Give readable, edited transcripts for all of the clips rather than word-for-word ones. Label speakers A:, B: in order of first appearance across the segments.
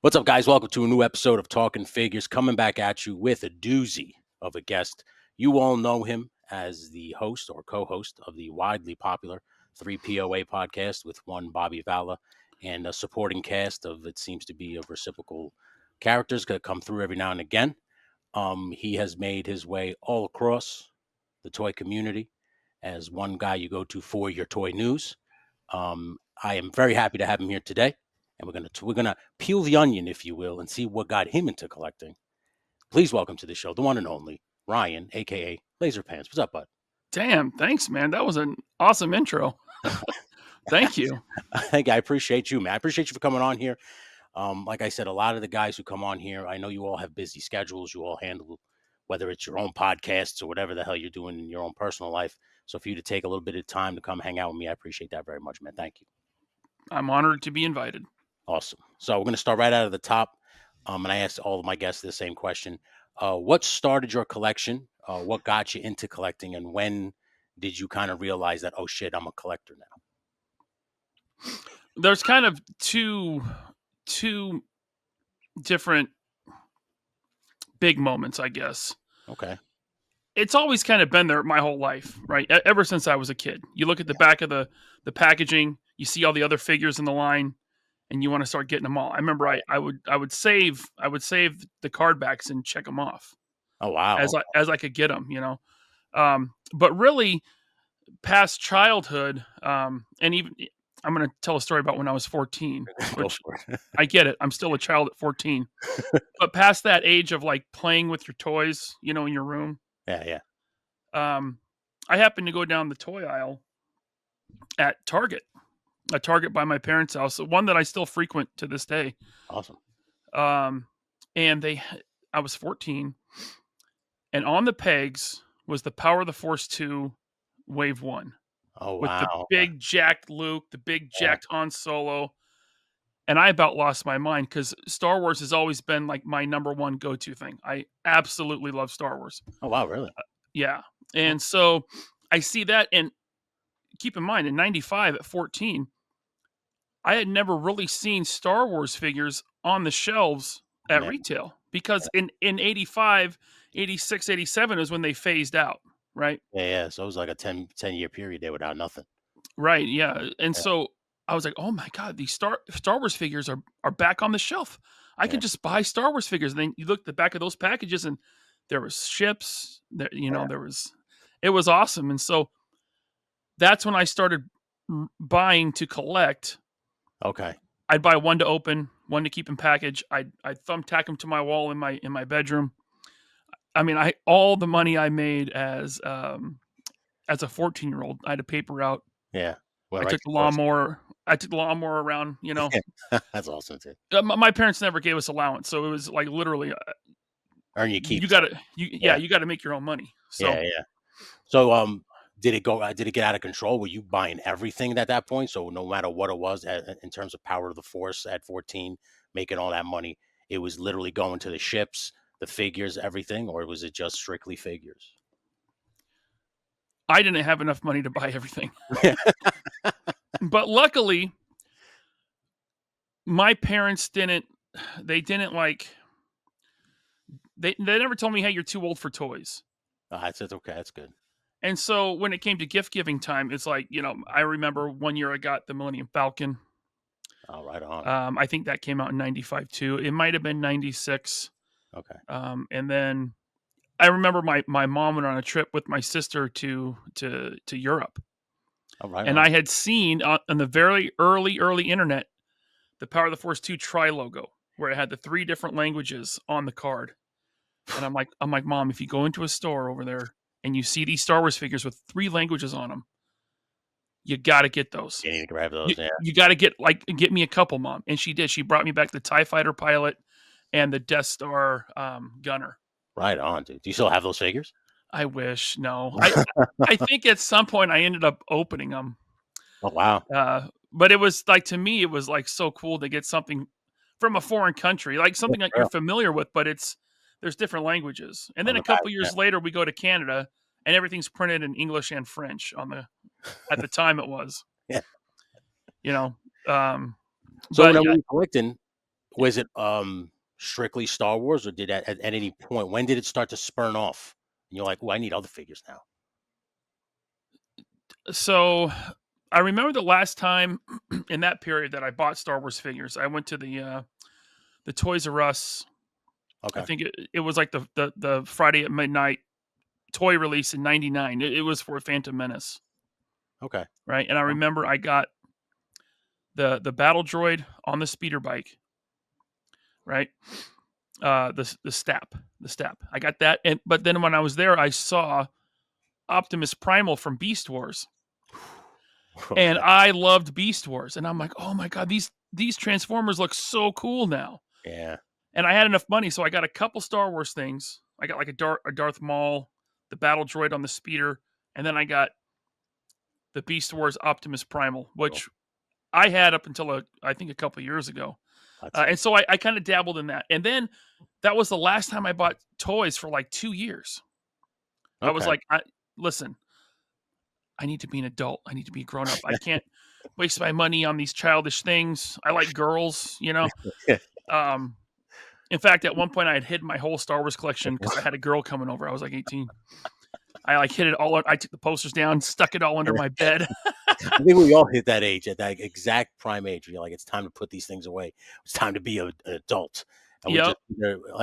A: What's up, guys? Welcome to a new episode of Talking Figures, coming back at you with a doozy of a guest. You all know him as the host or co-host of the widely popular 3POA podcast with one Bobby Valla and a supporting cast of, it seems to be, of reciprocal characters that come through every now and again. He has made his way all across the toy community as one guy you go to for your toy news. I am very happy to have him here today, and we're gonna peel the onion, if you will, and see what got him into collecting. Please welcome to the show the one and only Ryan, aka Laser Pants. What's up, bud?
B: Damn, thanks, man. That was an awesome intro. Thank you.
A: I appreciate you, man. I appreciate you for coming on here. Like I said, a lot of the guys who come on here, I know you all have busy schedules. You all handle whether it's your own podcasts or whatever the hell you're doing in your own personal life. So for you to take a little bit of time to come hang out with me, I appreciate that very much, man. Thank you.
B: I'm honored to be invited.
A: Awesome. So we're going to start right out of the top. And I asked all of my guests the same question. What started your collection? What got you into collecting? And when did you kind of realize that, oh, shit, I'm a collector now?
B: There's kind of two different big moments, I guess.
A: Okay.
B: It's always kind of been there my whole life, right? Ever since I was a kid. You look at the back of the packaging, you see all the other figures in the line, and you want to start getting them all. I remember I would save the card backs and check them off.
A: Oh, wow.
B: As I could get them, you know. But really, past childhood, and even I'm going to tell a story about when I was 14. Which I get it. I'm still a child at 14. But past that age of like playing with your toys, you know, in your room.
A: Yeah.
B: I happened to go down the toy aisle at Target, a Target by my parents' house, one that I still frequent to this day.
A: Awesome.
B: And I was 14, and on the pegs was the Power of the Force 2 Wave 1.
A: Oh, wow.
B: With the big jacked Luke, the big jacked Han Solo. And I about lost my mind because Star Wars has always been like my number one go-to thing. I absolutely love Star Wars.
A: Oh, wow, really?
B: Yeah. And so I see that, and keep in mind, in 95 at 14, I had never really seen Star Wars figures on the shelves at retail because in 85, 86, 87 is when they phased out, right?
A: Yeah. So it was like a 10-year period there without nothing.
B: Right, yeah. And so I was like, oh my God, these Star Wars figures are back on the shelf. I can just buy Star Wars figures. And then you look at the back of those packages and there was ships, there it was awesome. And so that's when I started buying to collect.
A: Okay.
B: I'd buy one to open, one to keep in package. I'd thumbtack them to my wall in my bedroom. I mean, all the money I made as a 14-year-old, I had a paper route.
A: Yeah.
B: Well, I took the lawnmower around, you know.
A: That's awesome too.
B: My parents never gave us allowance, so it was like literally
A: earn your keep.
B: You got to make your own money. So
A: yeah. So did it get out of control? Were you buying everything at that point? So no matter what it was in terms of Power of the Force at 14, making all that money, it was literally going to the ships, the figures, everything, or was it just strictly figures?
B: I didn't have enough money to buy everything. But luckily, my parents didn't they never told me, hey, you're too old for toys.
A: That's okay. That's good.
B: And so when it came to gift giving time, it's like, you know, I remember one year I got the Millennium Falcon.
A: Oh, right on.
B: I think that came out in 95 too. It might have been 96.
A: Okay.
B: And then I remember my mom went on a trip with my sister to Europe.
A: Oh, right.
B: And I had seen on the very early internet the Power of the Force 2 Tri logo, where it had the 3 different languages on the card. And I'm like, Mom, if you go into a store over there and you see these Star Wars figures with 3 languages on them, you got to get those.
A: You need to grab those.
B: You got to get me a couple, Mom. And she did. She brought me back the TIE Fighter pilot and the Death Star gunner.
A: Right on, dude. Do you still have those figures?
B: I wish. No. I think at some point I ended up opening them.
A: Oh, wow.
B: But it was like, to me, it was like so cool to get something from a foreign country, like something that you're familiar with, but there's different languages. And then a couple years later, we go to Canada and everything's printed in English and French at the time it was.
A: Yeah.
B: You know.
A: So when you were collecting, Was it strictly Star Wars, or did at any point when did it start to spurn off? And you're like, "Oh, I need other figures now."
B: So I remember the last time in that period that I bought Star Wars figures. I went to the Toys R Us. I
A: Okay.
B: think it was like the Friday at midnight toy release in '99. It was for Phantom Menace,
A: Okay.
B: right? And I
A: Oh,
B: remember I got the battle droid on the speeder bike, right? The step. I got that, and but then when I was there, I saw Optimus Primal from Beast Wars, and
A: okay.
B: I loved Beast Wars, and I'm like, oh my god, these Transformers look so cool now.
A: Yeah.
B: And I had enough money, so I got a couple Star Wars things. I got like a Darth Maul, the battle droid on the speeder, and then I got the Beast Wars Optimus Primal,
A: Cool.
B: which I had up until I think a couple years ago.
A: That's
B: And so I kind of dabbled in that. And then that was the last time I bought toys for like 2 years. I was
A: okay.
B: like, listen, I need to be an adult. I need to be grown up. I can't waste my money on these childish things. I like girls. Um, in fact, at one point I had hidden my whole Star Wars collection because I had a girl coming over. I was like 18. I like hid it all. I took the posters down, stuck it all under my bed.
A: I think we all hit that age, at that exact prime age. Where you're like, it's time to put these things away. It's time to be an adult. And we
B: Yep.
A: just,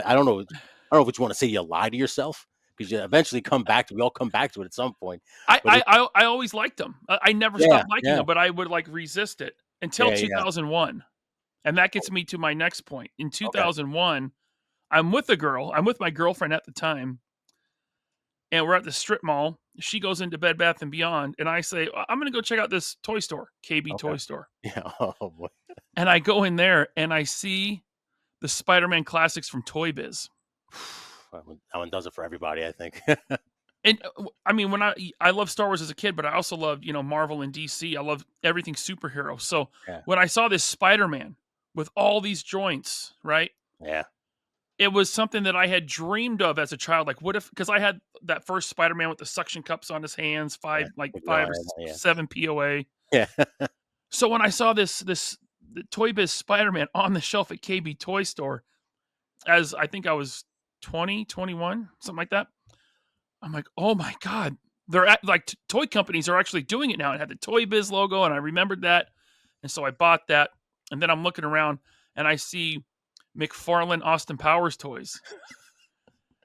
A: I don't know. I don't know if you want to say you lie to yourself, because you eventually come back to. We all come back to it at some point.
B: I
A: But
B: I
A: it,
B: I, I always liked them. I never
A: yeah,
B: stopped liking
A: yeah,
B: them, but I would like resist it until
A: yeah, yeah.
B: 2001. And that
A: Oh,
B: gets me to my next point. In
A: okay,
B: 2001, I'm with a girl. I'm with my girlfriend at the time, and we're at the strip mall. She goes into Bed Bath and Beyond, and I say, I'm going to go check out this toy store, KB
A: okay.
B: Toy Store.
A: Yeah. Oh boy.
B: And I go in there and I see the Spider-Man classics from Toy Biz.
A: That one does it for everybody, I think.
B: And I mean, when I love Star Wars as a kid, but I also love Marvel and DC. I love everything superhero. So
A: Yeah,
B: when I saw this Spider-Man with all these joints, right?
A: yeah,
B: It was something that I had dreamed of as a child. Like, what if? Because I had that first Spider-Man with the suction cups on his hands,
A: yeah.
B: like
A: With your
B: five or
A: eye on that, yeah,
B: 7 POA.
A: yeah,
B: So when I saw the Toy Biz Spider-Man on the shelf at KB Toy Store, as I think I was 20, 21, something like that. I'm like, oh my god, they're like toy companies are actually doing it now. It had the Toy Biz logo, and I remembered that, and so I bought that. And then I'm looking around, and I see McFarlane Austin Powers toys,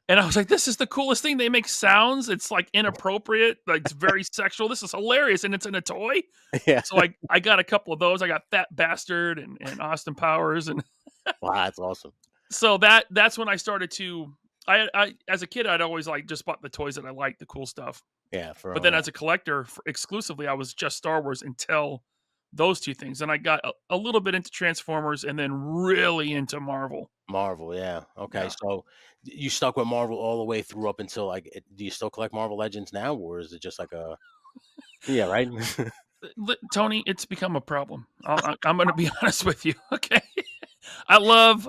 B: and I was like, this is the coolest thing. They make sounds. It's like inappropriate, like it's very sexual. This is hilarious, and it's in a toy.
A: yeah.
B: So I got a couple of those. I got Fat Bastard and Austin Powers, and
A: Wow, that's awesome.
B: so that's when I started to. I as a kid, I'd always like just bought the toys that I liked, the cool stuff.
A: Yeah, for
B: But
A: real.
B: then
A: Yeah.
B: as a collector, exclusively, I was just Star Wars until those two things. And I got a little bit into Transformers and then really into Marvel.
A: Marvel, yeah. Okay,
B: Yeah.
A: so you stuck with Marvel all the way through up until like, do you still collect Marvel Legends now, or is it just like a yeah, right?
B: Tony, it's become a problem. I'm going to be honest with you. Okay. I love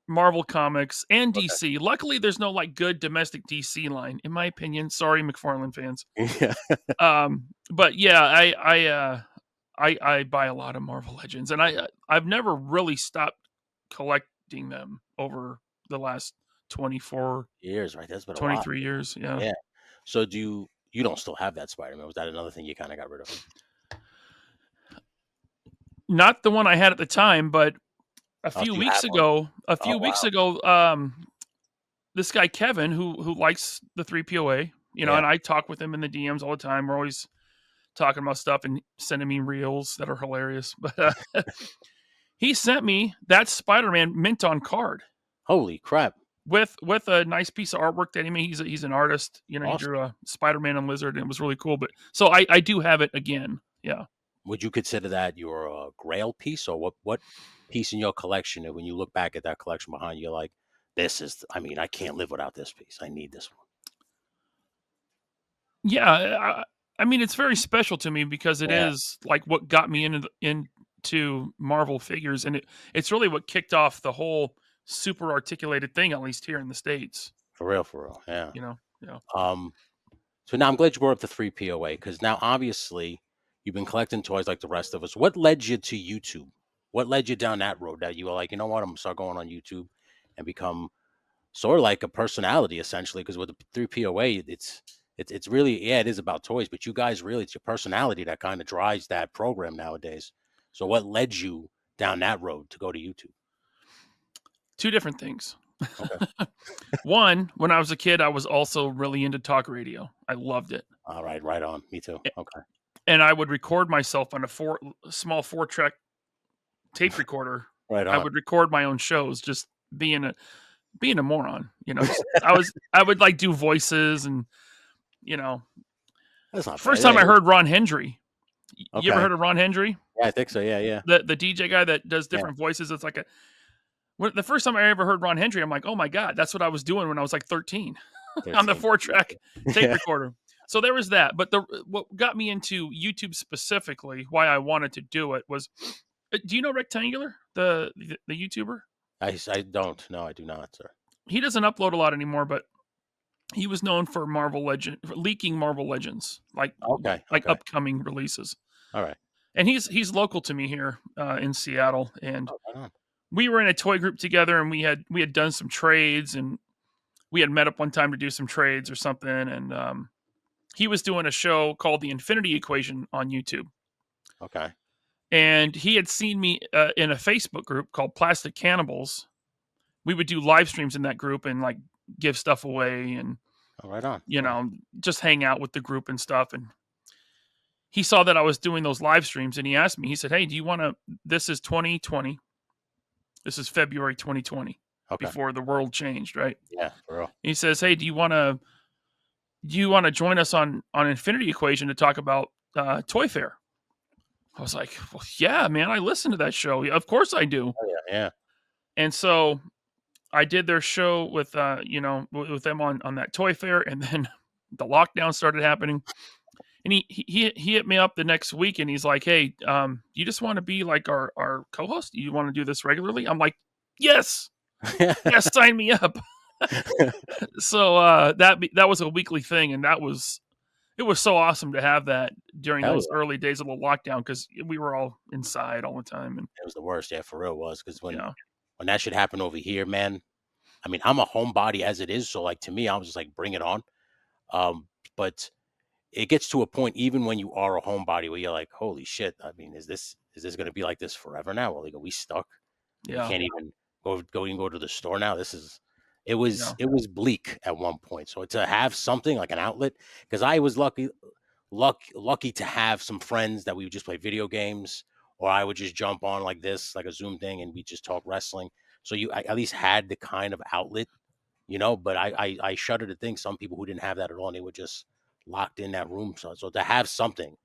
B: Marvel comics and
A: Okay.
B: DC. Luckily, there's no like good domestic DC line, in my opinion. Sorry, McFarlane fans.
A: Yeah,
B: But yeah, I buy a lot of Marvel Legends, and I've never really stopped collecting them over the last 24,
A: years, right? That's been a while.
B: 23 years. Yeah,
A: Yeah. So you don't still have that Spider-Man? Was that another thing you kind of got rid of?
B: not the one I had at the time, but
A: Oh, so you have one?
B: a
A: Oh,
B: few weeks
A: wow.
B: ago, this guy Kevin, who likes the 3POA,
A: Yeah.
B: and I talk with him in the DMs all the time. We're always talking about stuff and sending me reels that are hilarious. But he sent me that Spider-Man mint on card
A: Holy crap!
B: with a nice piece of artwork that he made. He's an artist. He
A: Awesome.
B: drew a Spider-Man and Lizard, and it was really cool. But so I do have it again. Yeah.
A: Would you consider that your Grail piece, or what piece in your collection? And when you look back at that collection behind you, you're like, this is. I mean, I can't live without this piece. I need this one.
B: Yeah, I mean, it's very special to me because it
A: Yeah,
B: is like what got me into Marvel figures, and it's really what kicked off the whole super articulated thing, at least here in the States.
A: for real, for real. Yeah.
B: Yeah.
A: Um. So now I'm glad you brought up the 3POA, because now obviously you've been collecting toys like the rest of us. What led you to YouTube? What led you down that road that you were like, you know what, I'm gonna start going on YouTube and become sort of like a personality essentially? Because with the 3POA, it's really, yeah, it is about toys, but you guys really, it's your personality that kind of drives that program nowadays. So what led you down that road to go to YouTube?
B: Two different things.
A: Okay.
B: One, when I was a kid, I was also really into talk radio. I loved it.
A: All right. Right on. Me too. Okay.
B: And I would record myself on a small 4-track tape recorder.
A: Right
B: I
A: on.
B: would record my own shows, just being a moron, just I would like do voices and, you know,
A: That's not bad.
B: first
A: Yeah.
B: time I heard Ron Hendry. You ever
A: Okay.
B: heard of Ron Hendry?
A: Yeah, I think so. Yeah. Yeah.
B: The DJ guy that does
A: Yeah.
B: different voices. It's like the first time I ever heard Ron Hendry, I'm like, "Oh my god, that's what I was doing when I was like 13 on the
A: 13.
B: 4-track tape
A: Yeah.
B: recorder." So there was that. But what got me into YouTube specifically, why I wanted to do it was, do you know Rectangular, the YouTuber?
A: I don't. No, I do not, sir.
B: He doesn't upload a lot anymore, but he was known for for leaking Marvel Legends,
A: Okay.
B: like
A: Okay.
B: upcoming releases.
A: All right.
B: And he's local to me here in Seattle, and
A: Oh, right on.
B: we were in a toy group together, and we had done some trades, and we had met up one time to do some trades or something, and he was doing a show called The Infinity Equation on YouTube,
A: Okay.
B: and he had seen me in a Facebook group called Plastic Cannibals. We would do live streams in that group and like give stuff away and
A: Oh, right on. All right.
B: just hang out with the group and stuff. And he saw that I was doing those live streams, and he asked me, he said, "Hey, do you want to, this is 2020. This is February 2020,
A: Okay.
B: before the world changed, right?"
A: Yeah, for real.
B: He says, "Hey, do you want to join us on Infinity Equation to talk about Toy Fair?" I was like, "Well, yeah, man, I listen to that show. Yeah, of course I do."
A: Oh, yeah. Yeah.
B: And so I did their show with with them on that Toy Fair, and then the lockdown started happening. And he hit me up the next week, and he's like, "Hey, you just want to be like our co-host? You want to do this regularly?" I'm like, "Yes, yes, sign me up." So that was a weekly thing, and it was so awesome to have that during
A: Hell
B: those
A: yeah.
B: early days of the lockdown, because we were all inside all the time, and
A: It was the worst. Yeah, for real, it was because
B: yeah,
A: when that shit happened over here, man. I mean, I'm a homebody as it is, so like to me, I was just like, bring it on. But it gets to a point even when you are a homebody where you're like, holy shit. I mean, is this going to be like this forever now? Well, like, are we stuck? We
B: yeah,
A: can't even go to the store now.
B: yeah,
A: It was bleak at one point. So to have something like an outlet, because I was lucky to have some friends that we would just play video games, or I would just jump on like this, like a Zoom thing, and we just talk wrestling. So I at least had the kind of outlet, But I shudder to think some people who didn't have that at all, and they were just locked in that room. So to have something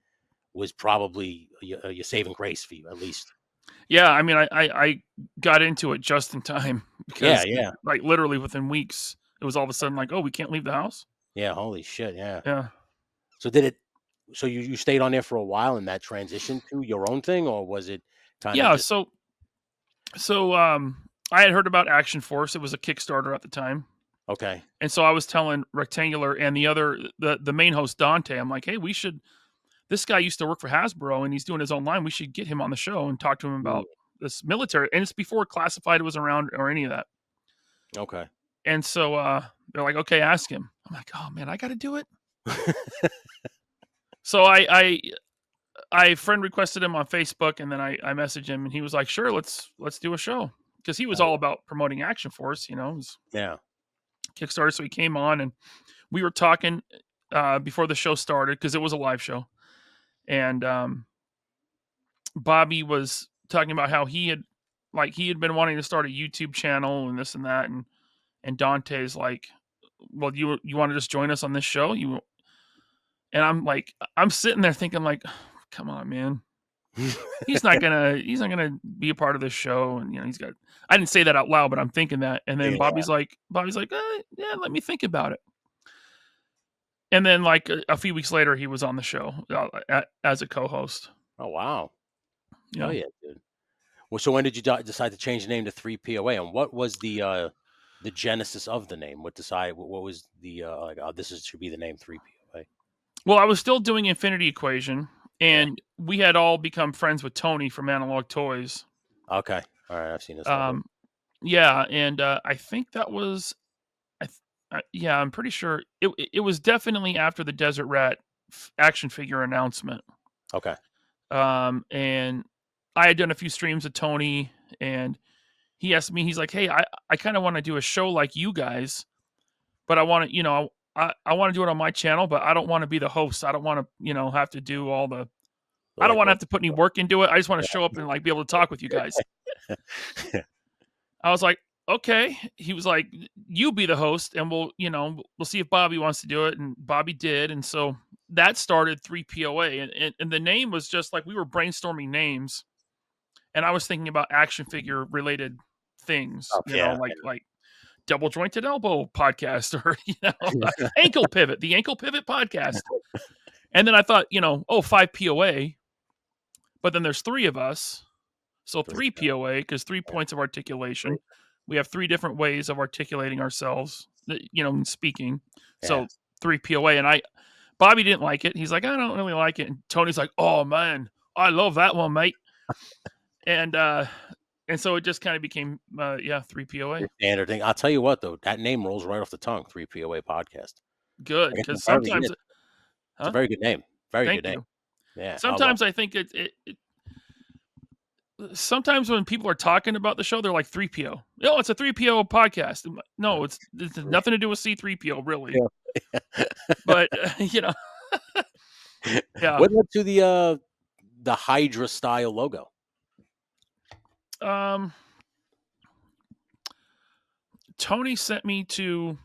A: was probably your saving grace for you, at least.
B: yeah. I mean, I got into it just in time
A: Yeah,
B: because
A: yeah,
B: like literally within weeks, it was all of a sudden like, "Oh, we can't leave the house."
A: yeah. Holy shit, yeah.
B: Yeah.
A: So did it? So you stayed on there for a while, and that transition to your own thing, or was it kind of
B: Yeah,
A: just
B: so I had heard about Action Force. It was a Kickstarter at the time.
A: okay?
B: And so I was telling Rectangular and the main host Dante, I'm like, "Hey, this guy used to work for Hasbro, and he's doing his own line. We should get him on the show and talk to him
A: Mm,
B: about this military." And it's before Classified was around or any of that.
A: okay.
B: And so they're like, "Okay, ask him." I'm like, "Oh man, I got to do it." So I friend requested him on Facebook, and then I messaged him, and he was like, "Sure, let's do a show," because he was all about promoting Action Force. It was
A: Yeah.
B: Kickstarter. So he came on, and we were talking before the show started, because it was a live show, and Bobby was talking about how he had been wanting to start a YouTube channel and this and that, and Dante's like, "Well, you want to just join us on this show?" And I'm sitting there thinking like, "Come on, man. He's not gonna be a part of this show." And I didn't say that out loud, but I'm thinking that. And then
A: Yeah.
B: Bobby's like, "Yeah, let me think about it." And then like a few weeks later, he was on the show as a co-host.
A: Oh wow. Hell
B: Yeah.
A: yeah, dude. Well, so when did you decide to change the name to 3POA, and what was the genesis of the name? What was the like? Oh, should be the name 3POA.
B: Well, I was still doing Infinity Equation,
A: Yeah.
B: and we had all become friends with Tony from Analog Toys.
A: Okay. All right. I've seen this logo.
B: Um, yeah, and I think that was, yeah, I'm pretty sure it was definitely after the Desert Rat action figure announcement.
A: Okay.
B: And I had done a few streams with Tony, and he asked me, he's like, "Hey, I kind of want to do a show like you guys, but I want to, I want to do it on my channel, but I don't want to be the host. I don't want to, have to do all the.
A: The
B: I don't want to
A: legwork.
B: have to put any work into it. I just want to show up and like be able to talk with you guys." I was like, "Okay." He was like, "You be the host, and we'll see if Bobby wants to do it." And Bobby did, and so that started 3POA, and the name was just like we were brainstorming names, and I was thinking about action figure related things,
A: Oh, yeah.
B: like double jointed elbow podcast or ankle pivot, the ankle pivot podcast. And then I thought, 5 POA, but then there's three of us. So
A: Three.
B: 3 POA, because 3 points of
A: Three.
B: articulation. We have three different ways of articulating ourselves, in speaking.
A: Yeah.
B: So 3 POA. And Bobby didn't like it. He's like, "I don't really like it." And Tony's like, "Oh man, I love that one, mate." And so it just kind of became, 3 POA.
A: Standard thing. I'll tell you what, though, that name rolls right off the tongue. 3 POA podcast.
B: Good,
A: I guess
B: because
A: whatever you
B: sometimes,
A: did. It's a
B: huh?
A: very good name. Very
B: Thank
A: good name.
B: you.
A: Yeah. I love
B: Sometimes I think sometimes when people are talking about the show, they're like 3PO. Oh, it's a 3PO podcast. No, it's
A: it.
B: nothing to do with C3PO, really.
A: Yeah.
B: But yeah.
A: What led to the Hydra style logo?
B: Um, Tony sent me to.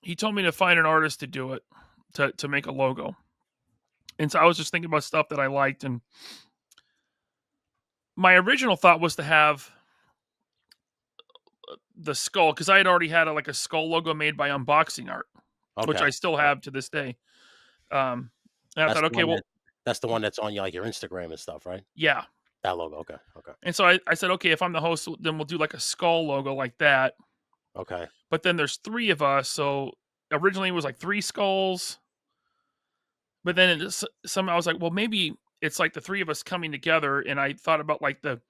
B: He told me to find an artist to do it, to make a logo, and so I was just thinking about stuff that I liked, and my original thought was to have the skull, because I had already had a skull logo made by Unboxing Art, which
A: Okay.
B: I still have to this day. And I
A: That's
B: thought,
A: the
B: okay,
A: one
B: well,
A: that's the one that's on your Instagram and stuff, right?
B: yeah.
A: That logo. Okay. Okay.
B: And so I said, okay, if I'm the host, then we'll do like a skull logo like that.
A: Okay.
B: But then there's three of us, so originally it was like three skulls. But then I was like, well, maybe it's like the three of us coming together. And I thought about like the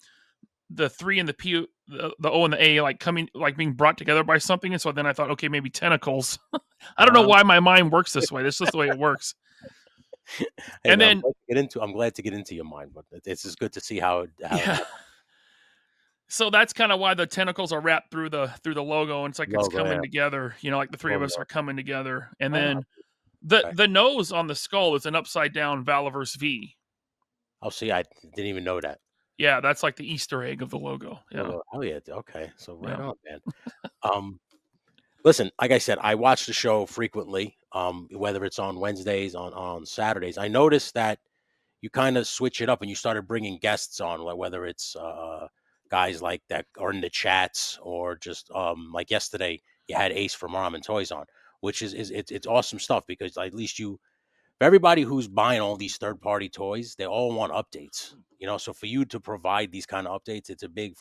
B: three and the P, the O and the A, like coming, like being brought together by something. And so then I thought, okay, maybe tentacles. I don't know
A: Uh,
B: why my mind works this way. This is just the way it works.
A: hey
B: And
A: man,
B: then,
A: I'm glad to get into your mind, but it's just good to see how
B: yeah. So that's kind of why the tentacles are wrapped through the logo, and it's like it's
A: logo.
B: coming
A: Yeah.
B: together. Like the three of us
A: Logo.
B: are coming together, and
A: Right on.
B: then
A: Okay.
B: the nose on the skull is an upside down Valaverse V.
A: Oh, see, I didn't even know that.
B: Yeah, that's like the Easter egg of the logo. Yeah,
A: Logo. Oh yeah. Okay. So right
B: yeah.
A: on, man. Um, Listen, like I said, I watch the show frequently. Whether it's on Wednesdays, on Saturdays. I noticed that you kind of switch it up and you started bringing guests on, like whether it's guys like that are in the chats or just like yesterday you had Ace from Mom and Toys on, which is it's awesome stuff because at least for everybody who's buying all these third party toys, they all want updates. So for you to provide these kind of updates, it's a big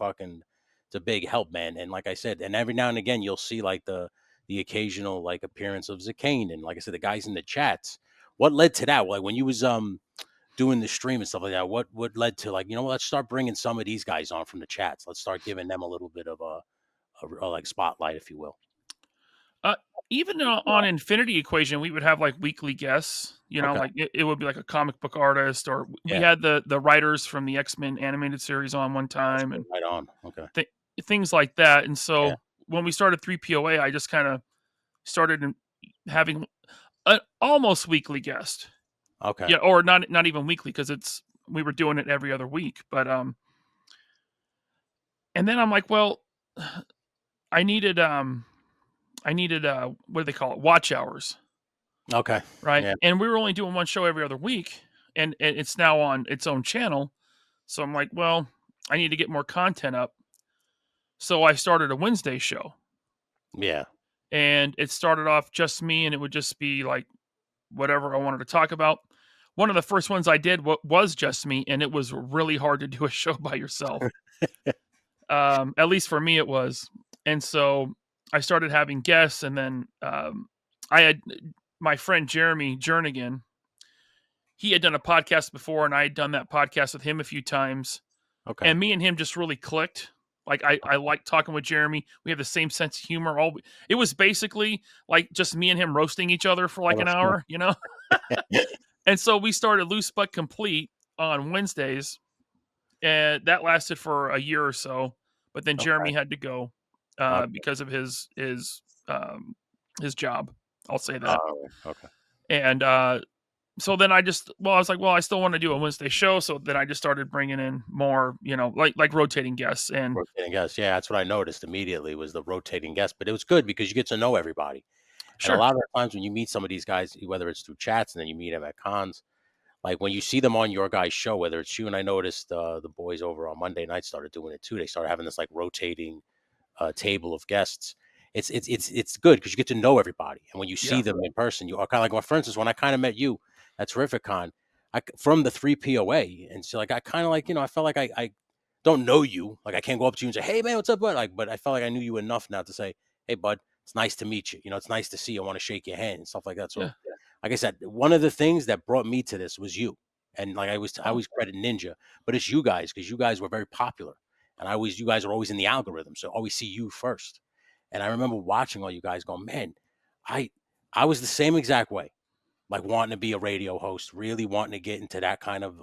A: help, man. And like I said, and every now and again you'll see like the occasional like appearance of Zakane and like I said, the guys in the chats. What led to that? Like when you was doing the stream and stuff like that, what led to like, let's start bringing some of these guys on from the chats. Let's start giving them a little bit of a like spotlight, if you will.
B: Uh, Even on Infinity Equation, we would have like weekly guests.
A: Okay.
B: Like it would be like a comic book artist, or we
A: Yeah.
B: had the writers from the X-Men animated series on one time, and
A: Right on. Okay.
B: things like that. And
A: Yeah.
B: so when we started 3POA, I just kind of started having an almost weekly guest.
A: Okay.
B: Yeah, or not even weekly, because we were doing it every other week. But and then I'm like, well, I needed what do they call it? Watch hours,
A: Okay.
B: right?
A: Yeah.
B: And we were only doing one show every other week, and it's now on its own channel. So I'm like, well, I need to get more content up. So I started a Wednesday show,
A: Yeah.
B: and it started off just me, and it would just be like whatever I wanted to talk about. One of the first ones I did was just me, and it was really hard to do a show by yourself. At least for me, it was. And so I started having guests, and then I had my friend Jeremy Jernigan. He had done a podcast before, and I had done that podcast with him a few times.
A: Okay.
B: and me and him just really clicked. Like I like talking with Jeremy. We have the same sense of humor. It was basically like just me and him roasting each other for like
A: Oh,
B: an
A: that's cool.
B: hour, you know. And so we started Loose But Complete on Wednesdays, and that lasted for a year or so. But then
A: Okay.
B: Jeremy had to go
A: Okay.
B: because of his job. I'll say that.
A: Oh, okay.
B: And so then I was like, well, I still want to do a Wednesday show. So then I just started bringing in more, like rotating guests. And
A: Rotating guests. Yeah, that's what I noticed immediately was the rotating guests. But it was good because you get to know everybody. And a
B: sure,
A: lot of times when you meet some of these guys, whether it's through chats and then you meet them at cons, like when you see them on your guys' show, whether it's you, and I noticed the boys over on Monday night started doing it too. They started having this like rotating table of guests. It's good because you get to know everybody, and when you see
B: yeah,
A: them in person, you are kind of like, well, for instance, when I kind of met you at Terrificon, from the 3 POA, and so like I kind of like I felt like I don't know you, like I can't go up to you and say, hey man, what's up, bud? Like, but I felt like I knew you enough now to say, hey bud, it's nice to meet you. It's nice to see you. I want to shake your hand and stuff like that. So,
B: yeah.
A: like I said, one of the things that brought me to this was you, and like I
B: Oh,
A: always credit Ninja, but it's you guys because you guys were very popular and you guys are always in the algorithm, so I always see you first. And I remember watching all you guys going, man, I I was the same exact way, like wanting to be a radio host, really wanting to get into that kind of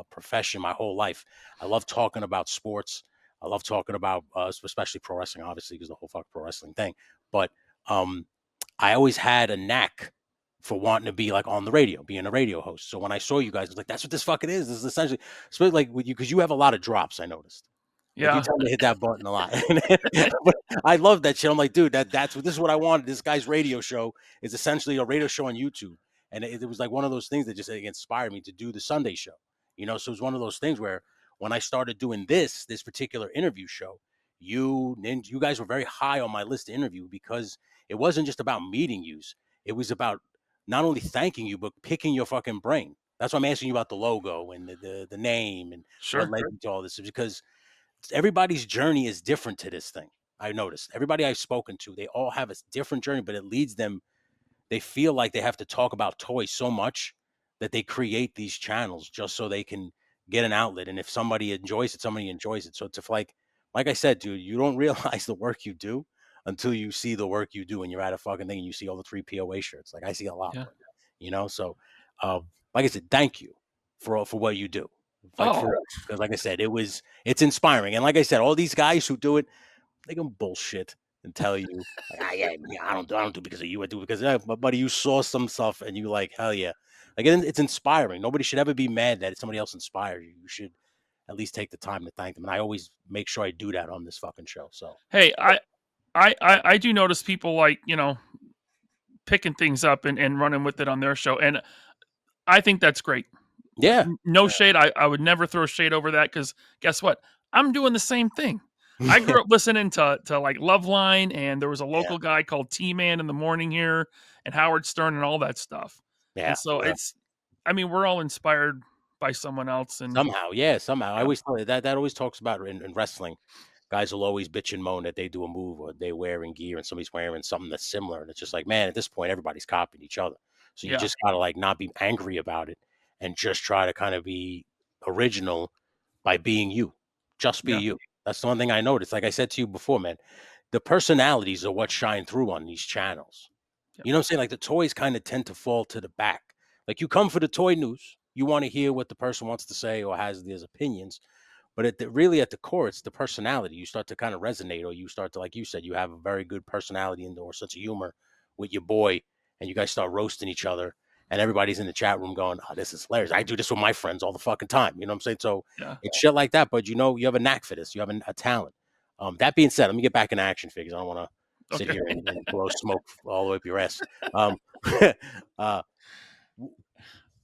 A: profession my whole life. I love talking about sports. I love talking about especially pro wrestling, obviously, because the whole fuck pro wrestling thing. But um, I always had a knack for wanting to be like on the radio, being a radio host. So when I saw you guys, I was like, that's what this fucking is. This is essentially, especially like with you, because you have a lot of drops. I noticed. Like you
B: yeah,
A: tell me to hit that button a lot. But I love that shit. I'm like, dude, this is what I wanted. This guy's radio show is essentially a radio show on YouTube. And it was like one of those things that just inspired me to do the Sunday show. So it was one of those things where when I started doing this particular interview show, you guys were very high on my list to interview because it wasn't just about meeting yous. It was about not only thanking you, but picking your fucking brain. That's why I'm asking you about the logo and the name and what
B: sure,
A: led you to all this. Is because everybody's journey is different to this thing. I noticed everybody I've spoken to, they all have a different journey, but it leads them. They feel like they have to talk about toys so much that they create these channels just so they can get an outlet. And if somebody enjoys it, somebody enjoys it. So it's like I said, dude, you don't realize the work you do until you see the work you do, and you're at a fucking thing and you see all the 3 POA shirts. Like I see a lot,
B: yeah.
A: but so like I said, thank you for what you do. Like for
B: Oh,
A: real. Because like I said, it's inspiring. And like I said, all these guys who do it, they can bullshit and tell you like, yeah, I don't do it because of you. I do it because but buddy, you saw some stuff and you like, hell yeah. Like it's inspiring. Nobody should ever be mad that somebody else inspired you. You should at least take the time to thank them. And I always make sure I do that on this fucking show. So
B: hey, I do notice people like picking things up and running with it on their show, and I think that's great.
A: yeah.
B: No shade. I would never throw shade over that because guess what? I'm doing the same thing. I grew up listening to like Loveline, and there was a
A: Yeah.
B: local guy called T Man in the morning here, and Howard Stern and all that stuff. And
A: Yeah.
B: so I mean, we're all inspired by someone else, and
A: Somehow, yeah, somehow. I
B: yeah,
A: always tell you that always talks about in wrestling. Guys will always bitch and moan that they do a move or they wearing gear and somebody's wearing something that's similar. And it's just like, man, at this point, everybody's copying each other. So you
B: yeah,
A: just gotta like not be angry about it and just try to kind of be original by being you. Just be
B: yeah,
A: you. That's the one thing I noticed. Like I said to you before, man, the personalities are what shine through on these channels.
B: yeah,
A: You know what I'm saying? Like the toys kind of tend to fall to the back. Like you come for the toy news, you want to hear what the person wants to say or has these opinions. But really at the core, it's the personality. You start to kind of resonate, or you start to, like you said, you have a very good personality and or sense of humor with your boy, and you guys start roasting each other, and everybody's in the chat room going, "Oh, this is hilarious! I do this with my friends all the fucking time." You know what I'm saying? So
B: yeah.
A: it's shit like that. But you have a knack for this. You have a talent. That being said, let me get back in action figures. I don't want to sit
B: Okay.
A: here and blow smoke all the way up your ass. Uh,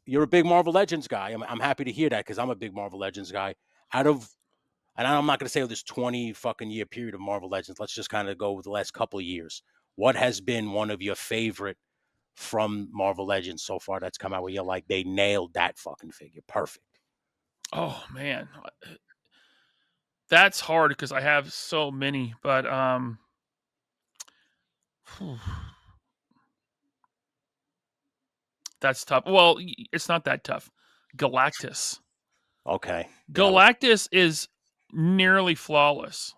A: you're a big Marvel Legends guy. I'm happy to hear that because I'm a big Marvel Legends guy. Out of and I'm not going to say this 20 fucking year period of Marvel Legends. Let's just kind of go with the last couple of years. What has been one of your favorite from Marvel Legends so far that's come out where you're like, they nailed that fucking figure? Perfect.
B: Oh man, that's hard because I have so many, but whew, that's tough. Well, it's not that tough. Galactus.
A: Okay. Yeah.
B: Galactus is. nearly flawless.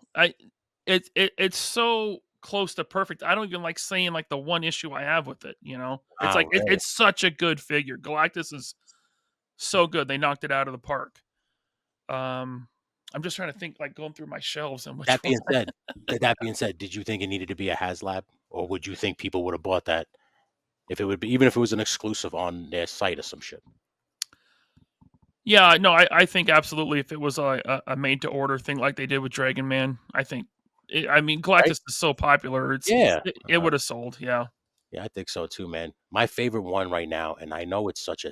B: It's so close to perfect. I don't even like saying like the one issue I have with it. It's
A: Wow,
B: like
A: really?
B: it's such a good figure. Galactus is so good. They knocked it out of the park. Um, I'm just trying to think, like going through my shelves and which
A: That
B: one.
A: being said that being said, did you think it needed to be a HasLab, or would you think people would have bought that if it would be even if it was an exclusive on their site or some shit?
B: Yeah, no, I think absolutely if it was a made to order thing like they did with Dragon Man, I mean,
A: Right?
B: Galactus is so popular,
A: Yeah.
B: it would have sold, yeah.
A: Yeah, I think so too, man. My favorite one right now, and I know it's such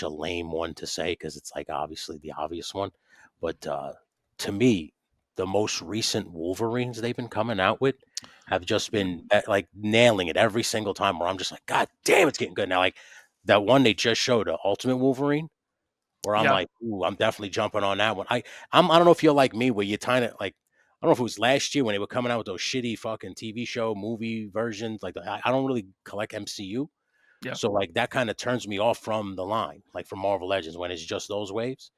A: a lame one to say because it's like obviously the obvious one, but to me, the most recent Wolverines they've been coming out with have just
B: Yeah.
A: been like nailing it every single time. Where I'm just like, God damn, it's getting good now. Like that one they just showed, Ultimate Wolverine, where I'm
B: Yeah,
A: like, ooh, I'm definitely jumping on that one. I don't know if you're like me, where you're kind of like, I don't know if it was last year when they were coming out with those shitty fucking TV show movie versions. Like I don't really collect MCU,
B: yeah.
A: so like that kind of turns me off from the line, like from Marvel Legends when it's just those waves.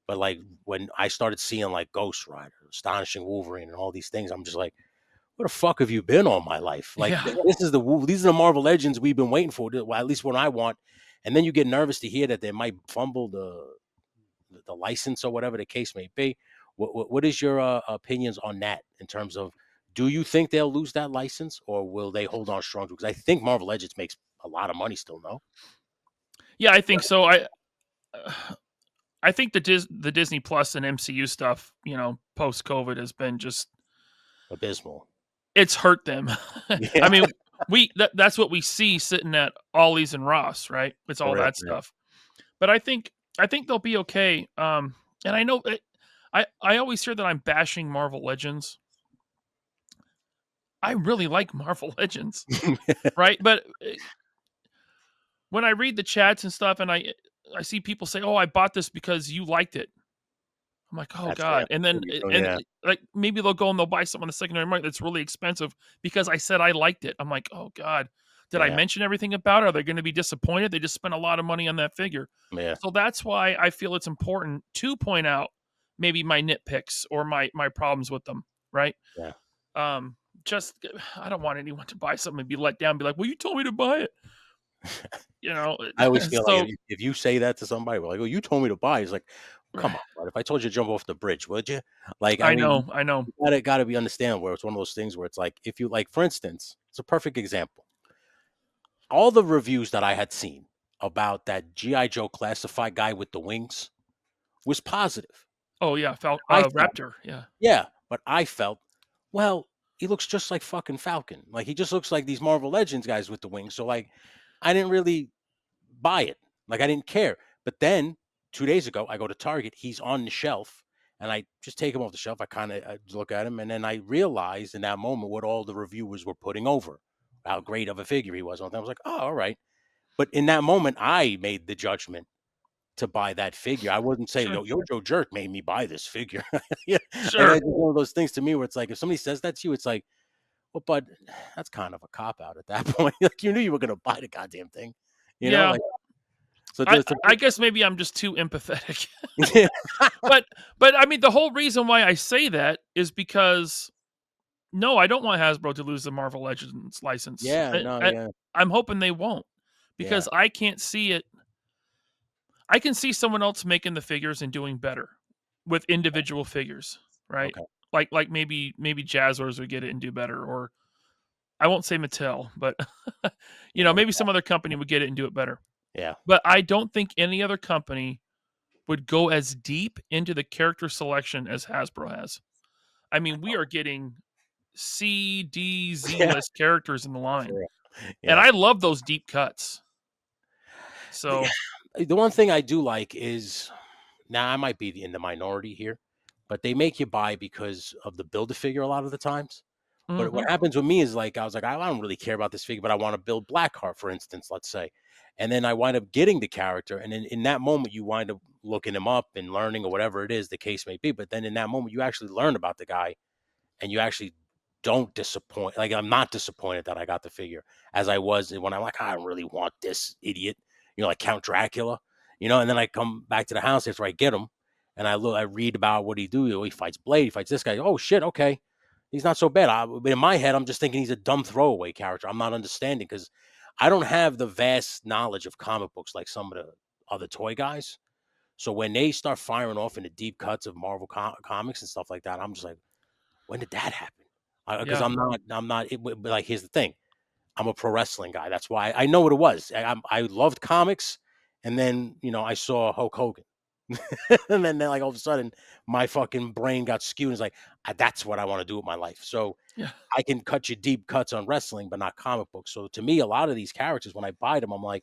A: But like when I started seeing like Ghost Rider, Astonishing Wolverine, and all these things, I'm just like, where the fuck have you been all my life? Like
B: Yeah.
A: these are the Marvel Legends we've been waiting for. Well, at least what I want. And then you get nervous to hear that they might fumble the license or whatever the case may be. What is your opinions on that in terms of, do you think they'll lose that license or will they hold on strong? Because I think Marvel Legends makes a lot of money still. No,
B: Yeah, I think so, uh, I think the Disney Plus and MCU stuff, post-COVID has been just
A: abysmal.
B: it's hurt them. I
A: Yeah,
B: mean, that's what we see sitting at Ollie's and Ross, right? It's
A: for
B: all
A: real.
B: that stuff. But I think they'll be okay, and I know I always hear that I'm bashing Marvel Legends. I really like Marvel Legends,
A: Yeah.
B: right? But, when I read the chats and stuff and I see people say, "Oh, I bought this because you liked it." I'm like, "Oh
A: That's fair.
B: god." And then
A: Yeah,
B: like, maybe they'll go and they'll buy something on the secondary market that's really expensive because I said I liked it. I'm like, "Oh god. Did I
A: yeah,
B: mention everything about it? Are they gonna be disappointed? They just spent a lot of money on that figure."
A: yeah,
B: So that's why I feel it's important to point out maybe my nitpicks or my problems with them, right?
A: yeah.
B: Um, just I don't want anyone to buy something and be let down, be like, "Well, you told me to buy it." You know?
A: I always feel like
B: So
A: if you say that to somebody, we're like, "Oh, you told me to buy." It's like, come
B: right.
A: on, bud. If I told you to jump off the bridge, would you? Like, I
B: I
A: mean,
B: know, I know.
A: you gotta be understandable. Where it's one of those things where it's like, if you like, for instance, it's a perfect example. All the reviews that I had seen about that GI Joe classified guy with the wings was positive.
B: Oh, yeah,
A: I felt,
B: Raptor, yeah.
A: yeah, but I felt, well, he looks just like fucking Falcon. Like he just looks like these Marvel Legends guys with the wings. So like, I didn't really buy it. Like I didn't care. But then 2 days ago, I go to Target. He's on the shelf, and I just take him off the shelf. I kind of look at him, and then I realized in that moment what all the reviewers were putting over, how great of a figure he was. And I was like, oh, all right. But in that moment, I made the judgment to buy that figure. I wouldn't say,
B: Sure,
A: yo, Joe Jerk made me buy this figure. Yeah. Like
B: sure.
A: that's one of those things to me where it's like, if somebody says that to you, it's like, well, but that's kind of a cop out at that point. Like you knew you were going to buy the goddamn thing,
B: Yeah.
A: like, so
B: I
A: to
B: I guess maybe I'm just too empathetic.
A: yeah,
B: But I mean, the whole reason why I say that is because, no, I don't want Hasbro to lose the Marvel Legends license.
A: yeah, no,
B: I
A: yeah,
B: I'm hoping they won't
A: yeah,
B: because I can't see it. I can see someone else making the figures and doing better with individual figures, right?
A: okay,
B: Like maybe Jazzwares would get it and do better, or I won't say Mattel, but
A: yeah,
B: maybe some other company would get it and do it better.
A: yeah,
B: But I don't think any other company would go as deep into the character selection as Hasbro has. I mean, we are getting C, D, Z
A: yeah,
B: list characters in the
A: for
B: line,
A: real,
B: and
A: yeah.
B: I love those deep cuts.
A: The
B: So,
A: the one thing I do like is, now I might be in the minority here, but they make you buy because of the build a figure a lot of the times. But
B: mhm,
A: what happens with me is like I was like, I don't really care about this figure, but I want to build Blackheart, for instance, let's say. And then I wind up getting the character, and then in that moment you wind up looking him up and learning or whatever it is the case may be. But then in that moment you actually learn about the guy and you actually don't disappoint. Like I'm not disappointed that I got the figure as I was when I'm like, I don't really want this idiot, like Count Dracula, and then I come back to the house after I get him, and I read about what he do. Oh, he fights Blade. He fights this guy. Oh shit, okay, he's not so bad. But in my head, I'm just thinking he's a dumb throwaway character. I'm not understanding because I don't have the vast knowledge of comic books like some of the other toy guys. So when they start firing off into deep cuts of Marvel comics and stuff like that, I'm just like, when did that happen? Because
B: Yeah.
A: I'm not. But like, here's the thing: I'm a pro wrestling guy. That's why I know what it was. I loved comics, and then I saw Hulk Hogan, and then like all of a sudden my fucking brain got skewed. And it's like that's what I want to do with my life. So
B: Yeah.
A: I can cut you deep cuts on wrestling, but not comic books. So to me, a lot of these characters, when I buy them, I'm like,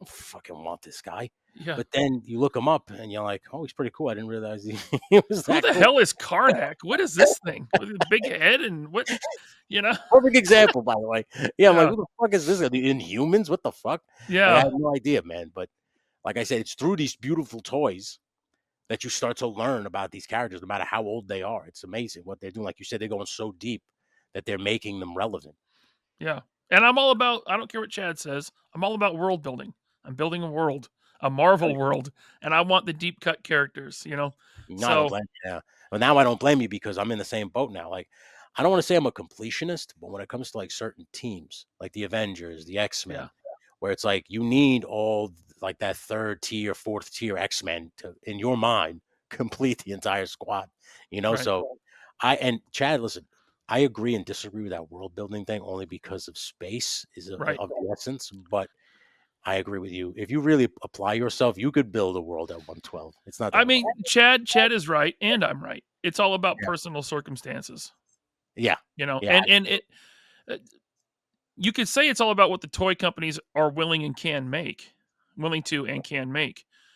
A: I don't fucking want this guy.
B: Yeah.
A: But then you look him up and you're like, oh, he's pretty cool. I didn't realize he was
B: Who
A: that
B: the
A: cool.
B: hell is Karnak? What is this thing with a big head and what? You know?
A: Perfect example, by the way. Yeah, I'm like,
B: Yeah.
A: who the fuck is this? Are the Inhumans? What the fuck? Like, I
B: Yeah.
A: had no idea, man. But like I said, it's through these beautiful toys that you start to learn about these characters, no matter how old they are. It's amazing what they're doing. Like you said, they're going so deep that they're making them relevant.
B: Yeah. And I'm all about, I don't care what Chad says, I'm all about world building. I'm building a world, a Marvel
A: Right.
B: world, and I want the deep cut characters, you know?
A: No, I don't
B: So,
A: blame you. Yeah. But now I don't blame you because I'm in the same boat now. Like, I don't want to say I'm a completionist, but when it comes to like certain teams, like the Avengers, the X
B: yeah.
A: Men, where it's like you need all like that third tier, fourth tier X Men to, in your mind, complete the entire squad.
B: Right.
A: So and Chad, listen, I agree and disagree with that world building thing only because of space is
B: Right.
A: of the essence. But I agree with you. If you really apply yourself, you could build a world at 112. It's not
B: I
A: that hard.
B: mean, Chad is right, and I'm right. It's all about personal circumstances,
A: Yeah.
B: you know?
A: Yeah.
B: And it uh, you could say it's all about what the toy companies are willing to and can make.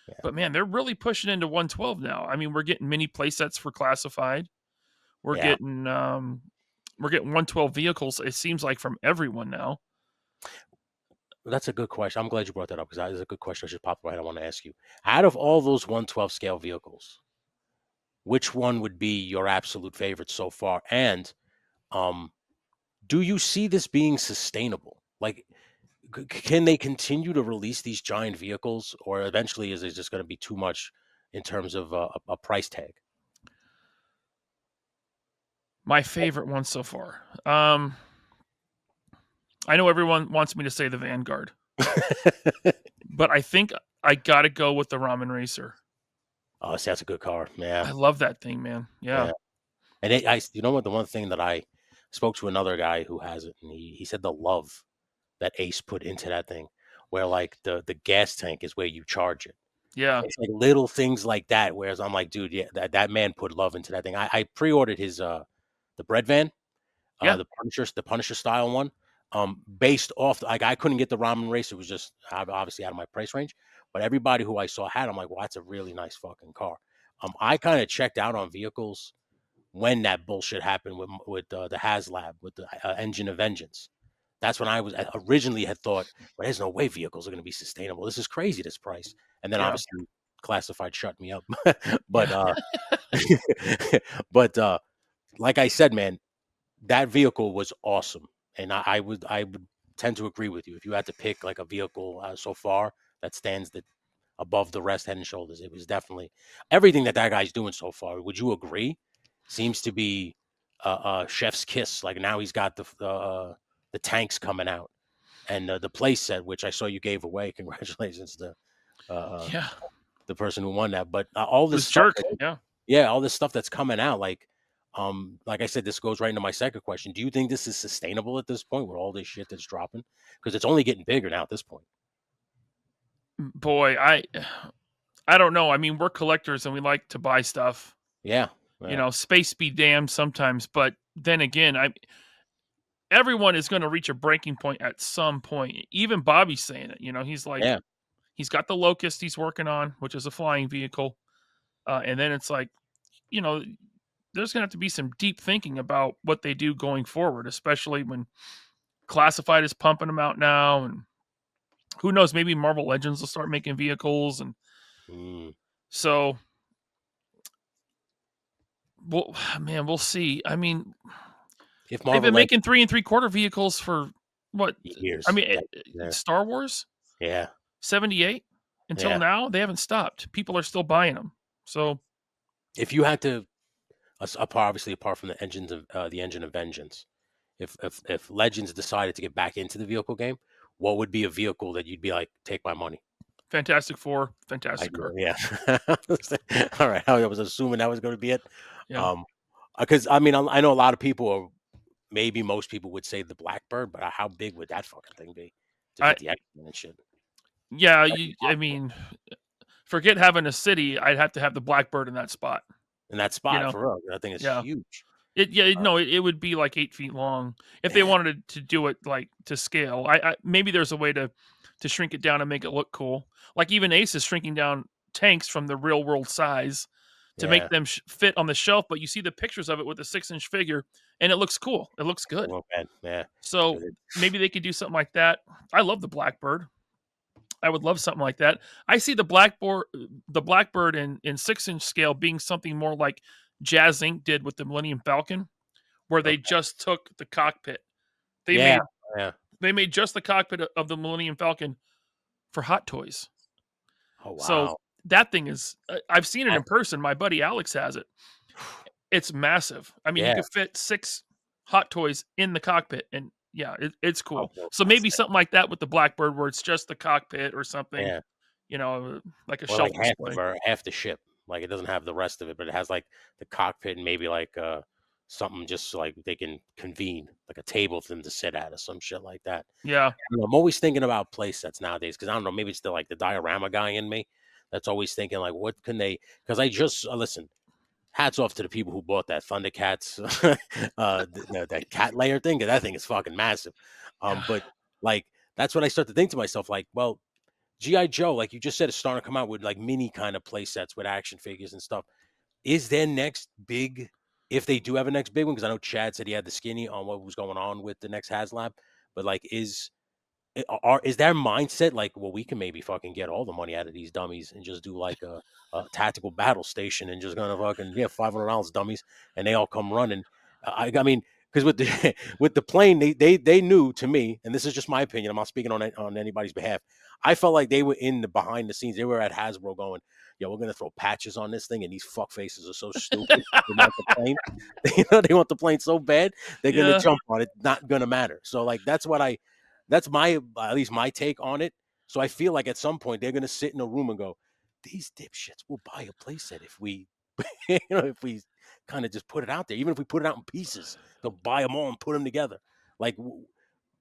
A: Yeah.
B: But man, they're really pushing into 112 now. I mean, we're getting mini play sets for classified. We're
A: Yeah.
B: getting um we're getting 112 vehicles, it seems like, from everyone now.
A: That's a good question. I'm glad you brought that up because that is a good question. I just popped right. I want to ask you. Out of all those 112 scale vehicles, which one would be your absolute favorite so far? And um, do you see this being sustainable? Like, can they continue to release these giant vehicles, or eventually is it just going to be too much in terms of a price tag?
B: My favorite one so far. I know everyone wants me to say the Vanguard, but I think I gotta go with the Ramen Racer.
A: Oh, see, that's a good car. Yeah,
B: I love that thing, man. Yeah.
A: yeah. And you know what? The one thing that I spoke to another guy who has it, and he said the love that Ace put into that thing, where like the gas tank is where you charge it.
B: Yeah.
A: It's like little things like that. Whereas I'm like, dude, yeah, that man put love into that thing. I pre-ordered his the bread van,
B: Yeah.
A: the Punisher style one. Based off like I couldn't get the ramen race. It was just obviously out of my price range. But everybody who I saw had, I'm like, well, that's a really nice fucking car. I kind of checked out on vehicles when that bullshit happened with the HasLab with the Engine of Vengeance. That's when I originally had thought, well, there's no way vehicles are going to be sustainable. This is crazy, this price. And then
B: Yeah.
A: obviously classified shut me up. but
B: Yeah.
A: but like I said, man, that vehicle was awesome. And I would tend to agree with you. If you had to pick like a vehicle so far that stands above the rest, head and shoulders, it was definitely everything that guy's doing so far. Would you agree? Seems to be chef's kiss. Like now he's got the tanks coming out and the play set, which I saw you gave away. Congratulations to uh,
B: Yeah.
A: the person who won that. But all
B: This
A: this stuff,
B: jerk. Yeah.
A: yeah, all this stuff that's coming out, like I said, this goes right into my second question. Do you think this is sustainable at this point with all this shit that's dropping? Because it's only getting bigger now at this point.
B: Boy, I don't know. I mean, we're collectors and we like to buy stuff.
A: Yeah,
B: You
A: yeah,
B: know, space be damned sometimes, but then again, everyone is going to reach a breaking point at some point. Even Bobby's saying it. You know, he's like,
A: yeah.
B: he's got the Locust he's working on, which is a flying vehicle, and then it's like, you know, there's going to have to be some deep thinking about what they do going forward, especially when Classified is pumping them out now, and who knows, maybe Marvel Legends will start making vehicles, and
A: Mm.
B: so, well, man, we'll see. I mean,
A: If
B: they've
A: Marvel
B: been
A: Legends
B: making 3 3/4 vehicles for what? I
A: years,
B: mean,
A: yeah,
B: Star Wars
A: yeah,
B: 78 until
A: yeah.
B: now, they haven't stopped. People are still buying them. So
A: If you had to, obviously apart from the engine of vengeance, if Legends decided to get back into the vehicle game, what would be a vehicle that you'd be like, take my money?
B: Fantastic Four,
A: I
B: fantastic
A: know,
B: car.
A: yeah. All right, I was assuming that was going to be it.
B: Yeah.
A: Um, because I mean, I know a lot of people, or maybe most people would say the Blackbird, but how big would that fucking thing be to
B: I
A: fit the X-Men and shit?
B: yeah,
A: That's
B: I
A: impossible.
B: mean, forget having a city, I'd have to have the Blackbird in that spot,
A: In that
B: you
A: spot
B: know?
A: for real, that thing is
B: Yeah.
A: huge. Uh,
B: No, it would be like 8 feet long if they
A: man,
B: wanted to do it, like, to scale. Maybe there's a way to shrink it down and make it look cool. Like, even Ace is shrinking down tanks from the real world size to make
A: yeah,
B: them fit on the shelf, but you see the pictures of it with a 6-inch figure, and it looks cool. It looks
A: it
B: good.
A: won't bad, yeah,
B: So,
A: 'cause it,
B: maybe they could do something like that. I love the Blackbird. I would love something like that. I see the Blackbird in 6-inch scale being something more like Jazz Inc. did with the Millennium Falcon, where they
A: okay,
B: just took the cockpit. They
A: yeah,
B: made
A: yeah.
B: they made just the cockpit of the Millennium Falcon for Hot Toys.
A: Oh
B: So
A: wow,
B: that thing is I've seen it
A: I,
B: in person. My buddy Alex has it. It's massive. I mean, you
A: yeah.
B: could fit 6 Hot Toys in the cockpit, and yeah, it's
A: Oh,
B: cool.
A: well,
B: So
A: that's
B: maybe something like that with the Blackbird where it's just the cockpit or something,
A: yeah.
B: like a
A: Or like
B: shelf display.
A: half the ship. Like it doesn't have the rest of it, but it has like the cockpit and maybe like something just so, like they can convene, like a table for them to sit at or some shit like that.
B: Yeah.
A: I don't know, I'm always thinking about play sets nowadays because I don't know, maybe it's the diorama guy in me that's always thinking like, what can they? Because I just listen. Hats off to the people who bought that Thundercats, that cat layer thing. 'Cause that thing is fucking massive.
B: Yeah.
A: But like that's what I start to think to myself, like, well, GI Joe, like you just said, is starting to come out with like mini kind of play sets with action figures and stuff. Is their next big, if they do have a next big one? Because I know Chad said he had the skinny on what was going on with the next HasLab, but like, is their mindset like, well, we can maybe fucking get all the money out of these dummies and just do like a tactical battle station and just gonna fucking yeah, $500 dummies, and they all come running. I mean, because with the with the plane, they knew to me, and this is just my opinion. I'm not speaking on anybody's behalf. I felt like they were in the behind the scenes. They were at Hasbro going, "Yo, we're gonna throw patches on this thing," and these fuck faces are so stupid. They want the plane, they want the plane so bad they're gonna
B: Yeah.
A: jump on it. Not gonna matter. So like that's my at least my take on it. So I feel like at some point they're gonna sit in a room and go, "These dipshits will buy a playset if we, if we kind of just put it out there. Even if we put it out in pieces, they'll buy them all and put them together." Like,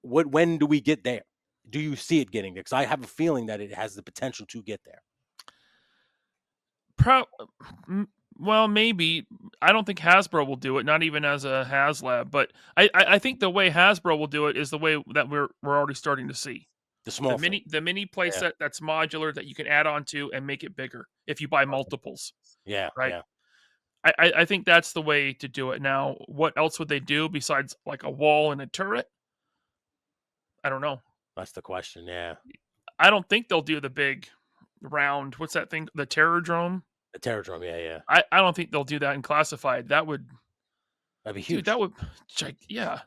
A: what? When do we get there? Do you see it getting there? Because I have a feeling that it has the potential to get there.
B: Pro m well, maybe. I don't think Hasbro will do it, not even as a HasLab, but I think the way Hasbro will do it is the way that we're already starting to see.
A: The small thing.
B: The mini
A: Yeah.
B: playset that's modular that you can add on to and make it bigger if you buy
A: Okay.
B: multiples,
A: Yeah.
B: right?
A: Yeah.
B: I think that's the way to do it. Now, what else would they do besides, like, a wall and a turret? I don't know.
A: That's the question. Yeah.
B: I don't think they'll do the big round what's that thing? The Terrordrome?
A: The Terradrome. Yeah. Yeah.
B: I don't think they'll do that in classified. That would
A: That'd be
B: dude, that
A: huge.
B: would yeah.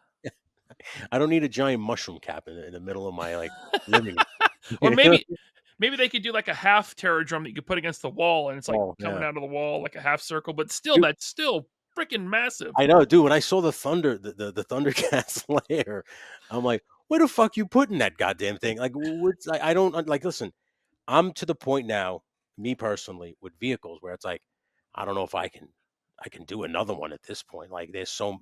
A: I don't need a giant mushroom cap in the middle of my like living
B: Or
A: room.
B: maybe they could do like a half Terrordrome that you could put against the wall, and it's like
A: Oh
B: coming
A: yeah.
B: out of the wall like a half circle, but still, that's still freaking massive.
A: I know, dude. When I saw the the Thundercats layer, I'm like, where the fuck you putting that goddamn thing? Like, what's I don't like. Listen, I'm to the point now, me personally, with vehicles where it's like, I don't know if I can do another one at this point. Like, there's so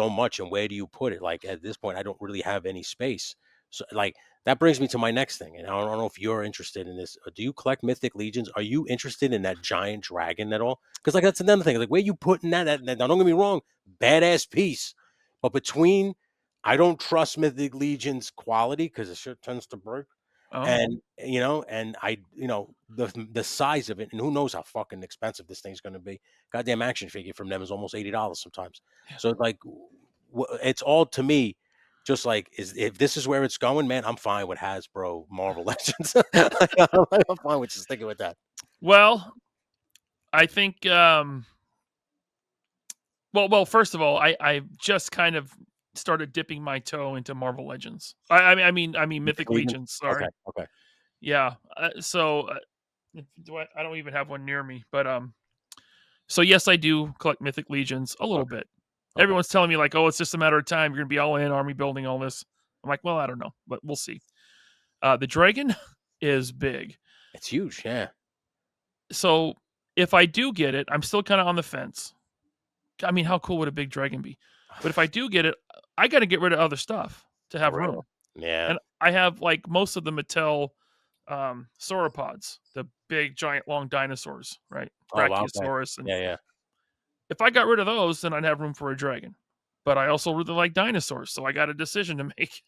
A: much, and where do you put it? Like at this point, I don't really have any space. So like that brings me to my next thing, and I don't know if you're interested in this. Do you collect Mythic Legions? Are you interested in that giant dragon at all? Because like that's another thing. Like where you putting now, don't get me wrong, badass piece, but between I don't trust Mythic Legion's quality because it shit tends to break,
B: Oh,
A: and and the size of it, and who knows how fucking expensive this thing's going to be. Goddamn action figure from them is almost $80 sometimes.
B: yeah.
A: So like, it's all to me. Just like is if this is where it's going, man, I'm fine with Hasbro Marvel Legends. I'm fine with just sticking with that.
B: Well, I think, first of all, I just kind of started dipping my toe into Marvel Legends. I mean
A: Mythic
B: Mythic
A: Legion.
B: Legions,
A: Okay,
B: sorry.
A: okay.
B: Yeah, so, do I don't even have one near me, but, So yes, I do collect Mythic Legions a little
A: Okay.
B: bit.
A: Okay.
B: Everyone's telling me like, "Oh, it's just a matter of time. You're gonna be all in army building, all this." I'm like, "Well, I don't know, but we'll see." The dragon is big.
A: It's huge. Yeah.
B: So if I do get it, I'm still kind of on the fence. I mean, how cool would a big dragon be? But if I do get it, I got to get rid of other stuff to have
A: For real.
B: room.
A: Yeah.
B: And I have like most of the Mattel sauropods, the big giant long dinosaurs, right?
A: Oh, wow. Okay.
B: Brachiosaurus. And
A: Yeah. Yeah.
B: if I got rid of those, then I'd have room for a dragon. But I also really like dinosaurs, so I got a decision to make.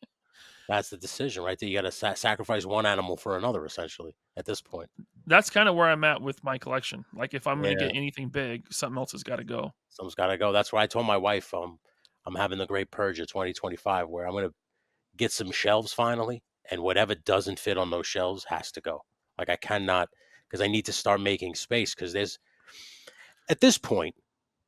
A: That's the decision, right? That you got to sacrifice one animal for another, essentially, at this point.
B: That's kind of where I'm at with my collection. Like if I'm going to
A: Yeah.
B: get anything big, something else has got to go.
A: Someone's got to go. That's why I told my wife, I'm having the great purge of 2025, where I'm going to get some shelves finally, and whatever doesn't fit on those shelves has to go. Like I cannot, because I need to start making space. Because there's at this point,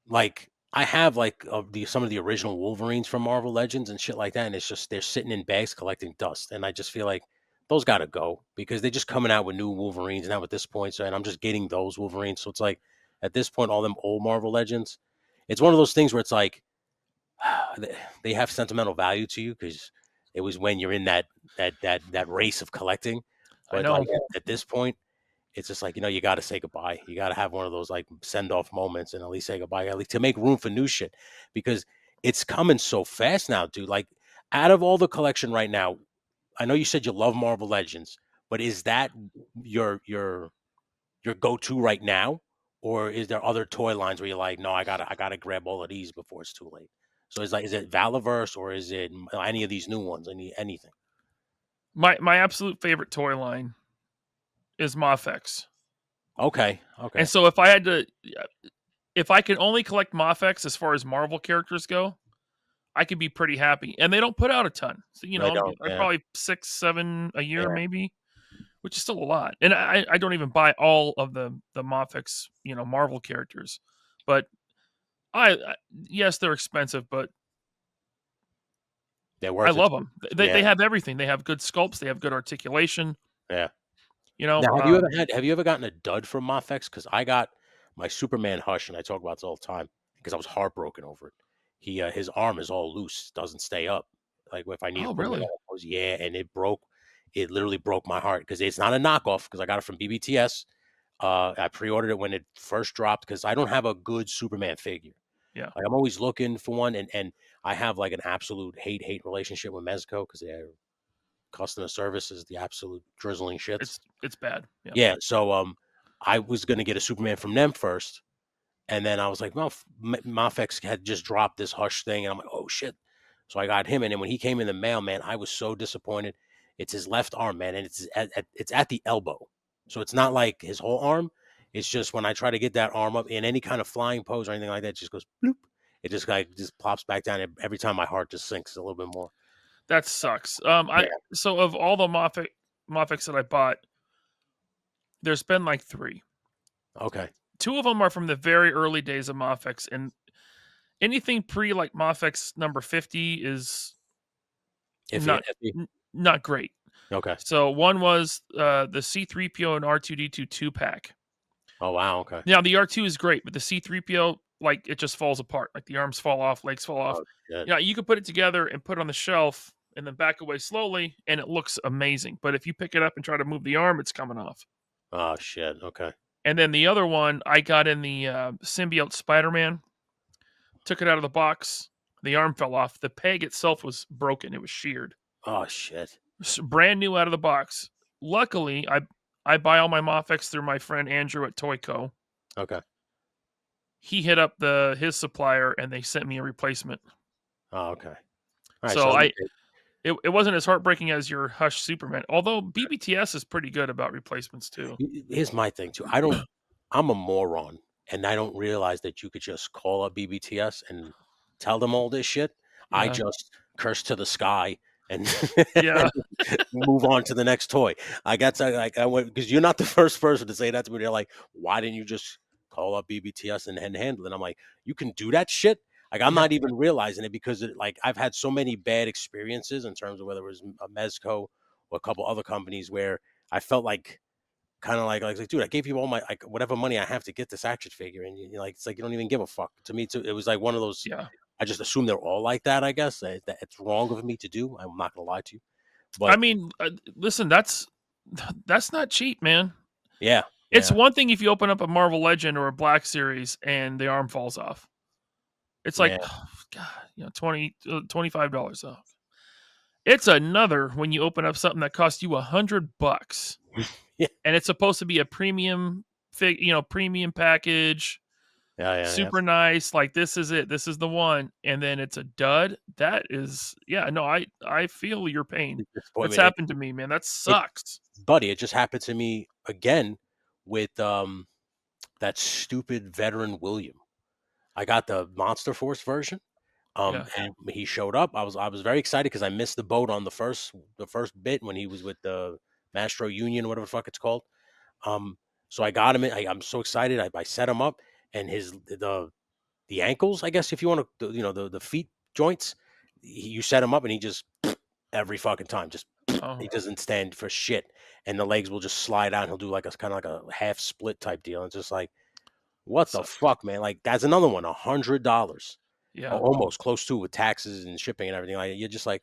A: like I have like some of the original Wolverines from Marvel Legends and shit like that, and it's just they're sitting in bags collecting dust, and I just feel like those got to go because they're just coming out with new Wolverines now at this point. So, and I'm just getting those Wolverines. So it's like at this point, all them old Marvel Legends, it's one of those things where it's like they have sentimental value to you because it was when you're in that race of collecting.
B: I
A: But like
B: know.
A: at this point, it's just like you got to say goodbye. You got to have one of those like send off moments and at least say goodbye, at least to make room for new shit because it's coming so fast now, dude. Like out of all the collection right now, I know you said you love Marvel Legends, but is that your your go-to right now, or is there other toy lines where you're like, no, I gotta grab all of these before it's too late? So it's like, is it Valaverse or is it any of these new ones? Anything?
B: My absolute favorite toy line is Mafex.
A: Okay,
B: And
A: okay,
B: so if I had to if I could only collect Mafex as far as Marvel characters go, I could be pretty happy. And they don't put out a ton. So,
A: I don't.
B: I
A: Yeah,
B: probably 6, 7 a year
A: yeah,
B: maybe, which is still a lot. And I don't even buy all of the Mafex, Marvel characters. But I yes, they're expensive, but
A: they're
B: I
A: worth it.
B: love them. They
A: Yeah,
B: have everything. They have good sculpts, they have good articulation,
A: yeah.
B: you know.
A: Now,
B: Um,
A: have you ever gotten a dud from Mafex? Because I got my Superman Hush, and I talk about this all the time because I was heartbroken over it. His arm is all loose, doesn't stay up. Like if I need to
B: oh
A: put him in,
B: really?
A: yeah, and it broke. It literally broke my heart because it's not a knockoff because I got it from BBTS. I pre-ordered it when it first dropped because I don't have a good Superman figure.
B: Yeah.
A: Like I'm always looking for one, and I have like an absolute hate relationship with Mezco because their customer service is the absolute drizzling shits.
B: It's bad. Yeah.
A: Yeah, so I was gonna get a Superman from them first, and then I was like, well, Mafex had just dropped this Hush thing, and I'm like, oh shit. So I got him, and then when he came in the mail, man, I was so disappointed. It's his left arm, man, and it's at the elbow, so it's not like his whole arm. It's just when I try to get that arm up in any kind of flying pose or anything like that, it just goes bloop. It just like just plops back down. Every time my heart just sinks a little bit more.
B: That sucks.
A: Yeah.
B: I so of all the Mafex that I bought, there's been like 3.
A: Okay.
B: 2 of them are from the very early days of Mafex, and anything pre like Mafex number 50 is
A: Iffy.
B: not
A: Iffy.
B: not great.
A: Okay.
B: So one was the C3PO and R2D2 2-pack.
A: Oh wow. Okay.
B: Now the R2 is great, but the C3PO, like, it just falls apart. Like the arms fall off, legs fall off.
A: Oh shit.
B: Yeah, you could put it together and put it on the shelf and then back away slowly and it looks amazing. But if you pick it up and try to move the arm, it's coming off.
A: Oh shit. Okay.
B: And then the other one I got in the symbiote Spider-Man, took it out of the box. The arm fell off. The peg itself was broken. It was sheared.
A: Oh shit.
B: Brand new out of the box. Luckily, I buy all my Mafex through my friend Andrew at Toyco.
A: Okay.
B: He hit up his supplier and they sent me a replacement.
A: Oh, okay. All right.
B: So
A: So
B: it wasn't as heartbreaking as your Hush Superman. Although BBTS is pretty good about replacements too.
A: here's my thing too. I don't. I'm a moron, and I don't realize that you could just call up BBTS and tell them all this shit. I
B: Yeah.
A: just curse to the sky and,
B: Yeah.
A: and move on to the next toy. I got to like I went because you're not the first person to say that to me. They're like, why didn't you just call up BBTS and handle it? I'm like, you can do that shit. Like I'm
B: Yeah.
A: not even realizing it because like I've had so many bad experiences in terms of whether it was a Mezco or a couple other companies where I felt like kind of like, dude, I gave you all my like whatever money I have to get this action figure, and you're like, it's like you don't even give a fuck. To me, too, it was like one of those.
B: Yeah.
A: I just assume they're all like that. I guess that it's wrong of me to do. I'm not gonna lie to you,
B: I
A: but
B: mean, listen, that's not cheap, man.
A: yeah,
B: It's
A: yeah,
B: one thing if you open up a Marvel Legend or a Black Series and the arm falls off. It's like,
A: yeah,
B: oh, God, 20, $25 off. It's another when you open up something that costs you $100
A: yeah,
B: and it's supposed to be a premium premium package,
A: yeah.
B: super nice. Like this is it. This is the one. And then it's a dud. That is, yeah, no, I feel your pain. That's
A: Disappointment.
B: happened to me, man. That
A: It,
B: sucks.
A: buddy, it just happened to me again with that stupid veteran William. I got the Monster Force version.
B: Yeah.
A: And he showed up. I was very excited because I missed the boat on the first bit when he was with the Mastro Union, whatever the fuck it's called. Um, so I got him. I'm so excited. I set him up, and the ankles, I guess, if you want to, the feet joints, you set him up, and he just every fucking time just
B: Oh,
A: he doesn't stand for shit, and the legs will just slide out. And he'll do like a kind of like a half split type deal. It's just like what the
B: sucks.
A: fuck, man? Like that's another one, $100,
B: Yeah.
A: almost close to with taxes and shipping and everything. Like you're just like,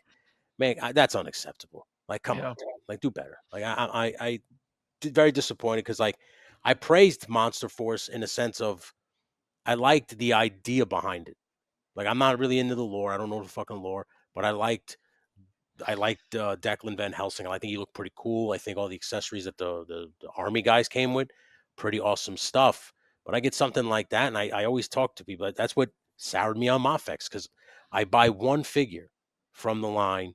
A: man, that's unacceptable. Like, come on,
B: Yeah.
A: like do better. Like I did very disappointed because like I praised Monster Force in a sense of I liked the idea behind it. Like I'm not really into the lore. I don't know the fucking lore, but I liked Declan Van Helsing. I think he looked pretty cool. I think all the accessories that the army guys came with, pretty awesome stuff. But I get something like that, and I always talk to people. That's what soured me on Mafex because I buy one figure from the line,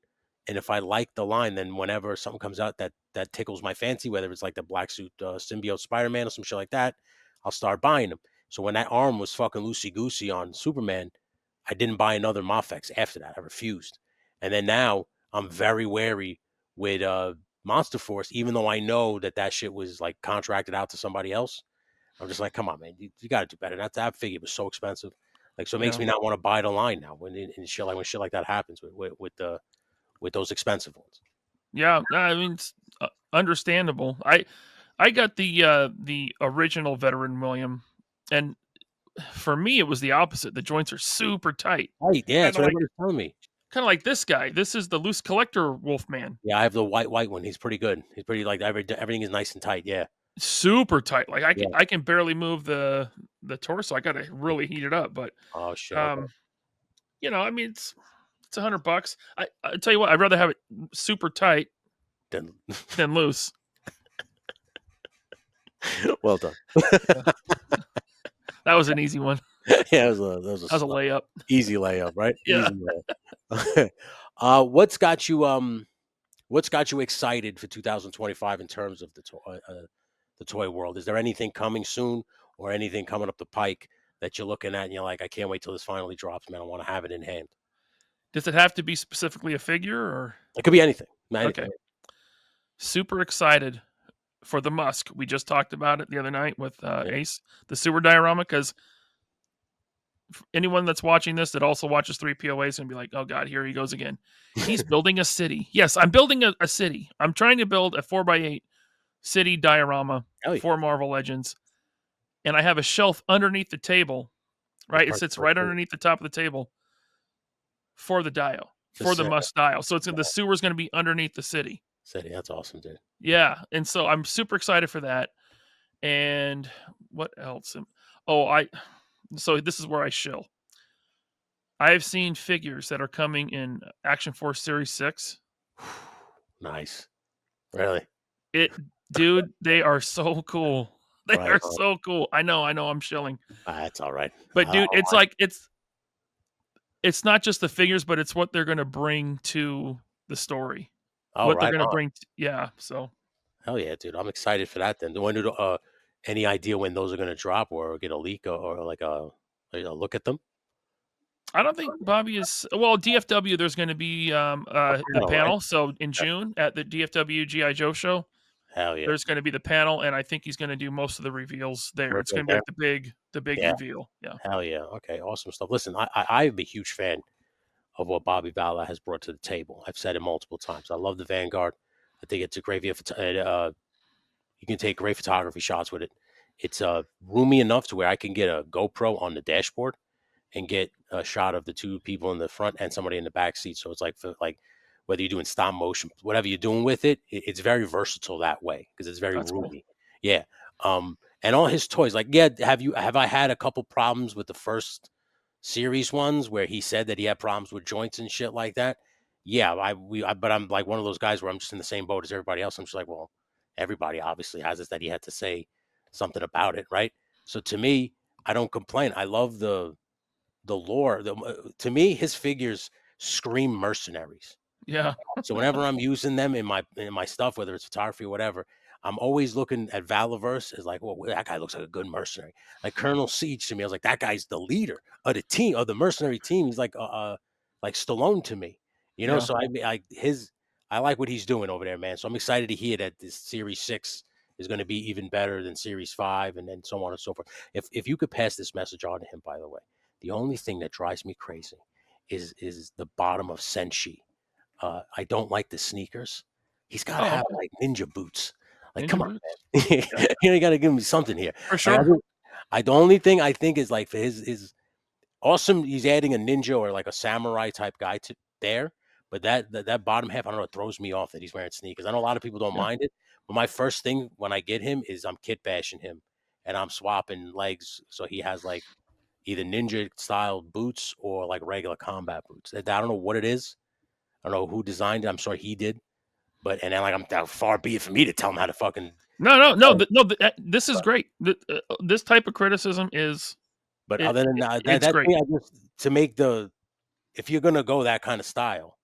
A: and if I like the line, then whenever something comes out that tickles my fancy, whether it's like the black suit symbiote Spider Man or some shit like that, I'll start buying them. So when that arm was fucking loosey goosey on Superman, I didn't buy another Mafex after that. I refused. And then now I'm very wary with Monster Force, even though I know that shit was like contracted out to somebody else. I'm just like, come on, man, you got to do better. That figure was so expensive, like so it makes
B: Yeah.
A: me not want to buy the line now when shit like that happens with those expensive ones.
B: Yeah. No, I mean, it's understandable. I got the original veteran William, and for me it was the opposite. The joints are super tight.
A: Right? Yeah,
B: Kind
A: that's
B: of
A: what
B: like
A: everybody's telling me.
B: this guy. This is the loose collector Wolfman.
A: Yeah, I have the white one. He's pretty good. He's pretty like everything is nice and tight. Yeah,
B: Super tight. Like
A: yeah.
B: I can barely move the torso. I got to really heat it up, but
A: Oh shit. Okay.
B: um I mean it's $100. I tell you what, I'd rather have it super tight
A: Then,
B: than loose.
A: well done.
B: Yeah. That was an easy one.
A: Yeah, that was a
B: That was a layup.
A: easy layup, right?
B: Yeah.
A: Easy layup. What's got you excited for 2025 in terms of the toy world? Is there anything coming soon or anything coming up the pike that you're looking at and you're like, I can't wait till this finally drops, man. I want to have it in hand.
B: Does it have to be specifically a figure or
A: It could be anything.
B: okay.
A: Anything.
B: Super excited for the Musk. We just talked about it the other night with
A: Yeah.
B: Ace, the sewer diorama, because anyone that's watching this that also watches 3POA is going to be like, oh God, here he goes again. He's building a city. Yes, I'm building a city. I'm trying to build a 4x8 city diorama
A: Hell yeah.
B: for Marvel Legends. And I have a shelf underneath the table,
A: The
B: right? It
A: perfect
B: sits right
A: thing.
B: underneath the top of the table for the dial, for the
A: City.
B: Musk dial. So the sewer's going to be underneath the city.
A: That's awesome, dude.
B: Yeah. And so I'm super excited for that. And what else? So this is where I shill. I've seen figures that are coming in Action Force Series 6.
A: Nice. Really?
B: It dude, they are so cool. They
A: Right
B: are
A: on.
B: so cool. I know, I'm shilling.
A: That's all right.
B: But dude, it's like it's not just the figures, but it's what they're gonna bring to the story.
A: All
B: What they're
A: right
B: gonna
A: on.
B: bring yeah, so
A: Hell yeah, dude. I'm excited for that then. Any idea when those are gonna drop or get a leak or like a look at them?
B: I don't think Bobby is well, DFW, there's gonna be, the
A: All right.
B: panel, so in June at the DFW GI Joe show,
A: Hell yeah.
B: there's gonna be the panel, and I think he's gonna do most of the reveals there. It's
A: Right
B: gonna be
A: there.
B: like the big
A: Yeah.
B: reveal, yeah.
A: Hell yeah. Okay. Awesome stuff. Listen, I'm a huge fan of what Bobby Bala has brought to the table. I've said it multiple times. I love the Vanguard. I think it's a great vehicle. You can take great photography shots with it. It's roomy enough to where I can get a GoPro on the dashboard and get a shot of the two people in the front and somebody in the back seat. So it's like whether you're doing stop motion, whatever you're doing with it, it's very versatile that way because it's very
B: That's cool.
A: roomy. Yeah. And all his toys, like, yeah, have I had a couple problems with the first series ones where he said that he had problems with joints and shit like that? Yeah, but I'm like one of those guys where I'm just in the same boat as everybody else. I'm just like, well, everybody obviously has this, that he had to say something about it, right? So to me, I don't complain. I love the lore. To me, his figures scream mercenaries.
B: Yeah.
A: So whenever I'm using them in my stuff, whether it's photography or whatever, I'm always looking at Valaverse as like, well, that guy looks like a good mercenary. Like Colonel Siege to me, I was like, that guy's the leader of the team, of the mercenary team. He's like Stallone to me, you know.
B: Yeah.
A: So I like what he's doing over there, man. So I'm excited to hear that this Series 6 is going to be even better than Series 5, and then so on and so forth. If you could pass this message on to him, by the way, the only thing that drives me crazy is the bottom of Senshi. I don't like the sneakers. He's got to
B: Oh,
A: have
B: okay.
A: like ninja boots. Like,
B: Ninja
A: come on,
B: boots.
A: man.
B: Yeah,
A: You got to give me something here.
B: for
A: Like,
B: sure.
A: the only thing I think is like for his awesome. He's adding a ninja or like a samurai type guy to there. But that bottom half, I don't know, it throws me off that he's wearing sneakers. I know a lot of people don't
B: Yeah.
A: mind it, but my first thing when I get him is I'm kit bashing him, and I'm swapping legs so he has like either ninja style boots or like regular combat boots. I don't know what it is. I don't know who designed it. I'm sure he did. But and then like I'm that far be it for me to tell him how to fucking.
B: No, no, no,
A: Oh,
B: this is great. This type of criticism is
A: but other than
B: it's
A: that
B: great.
A: thing, I just to make the if you're gonna go that kind of style,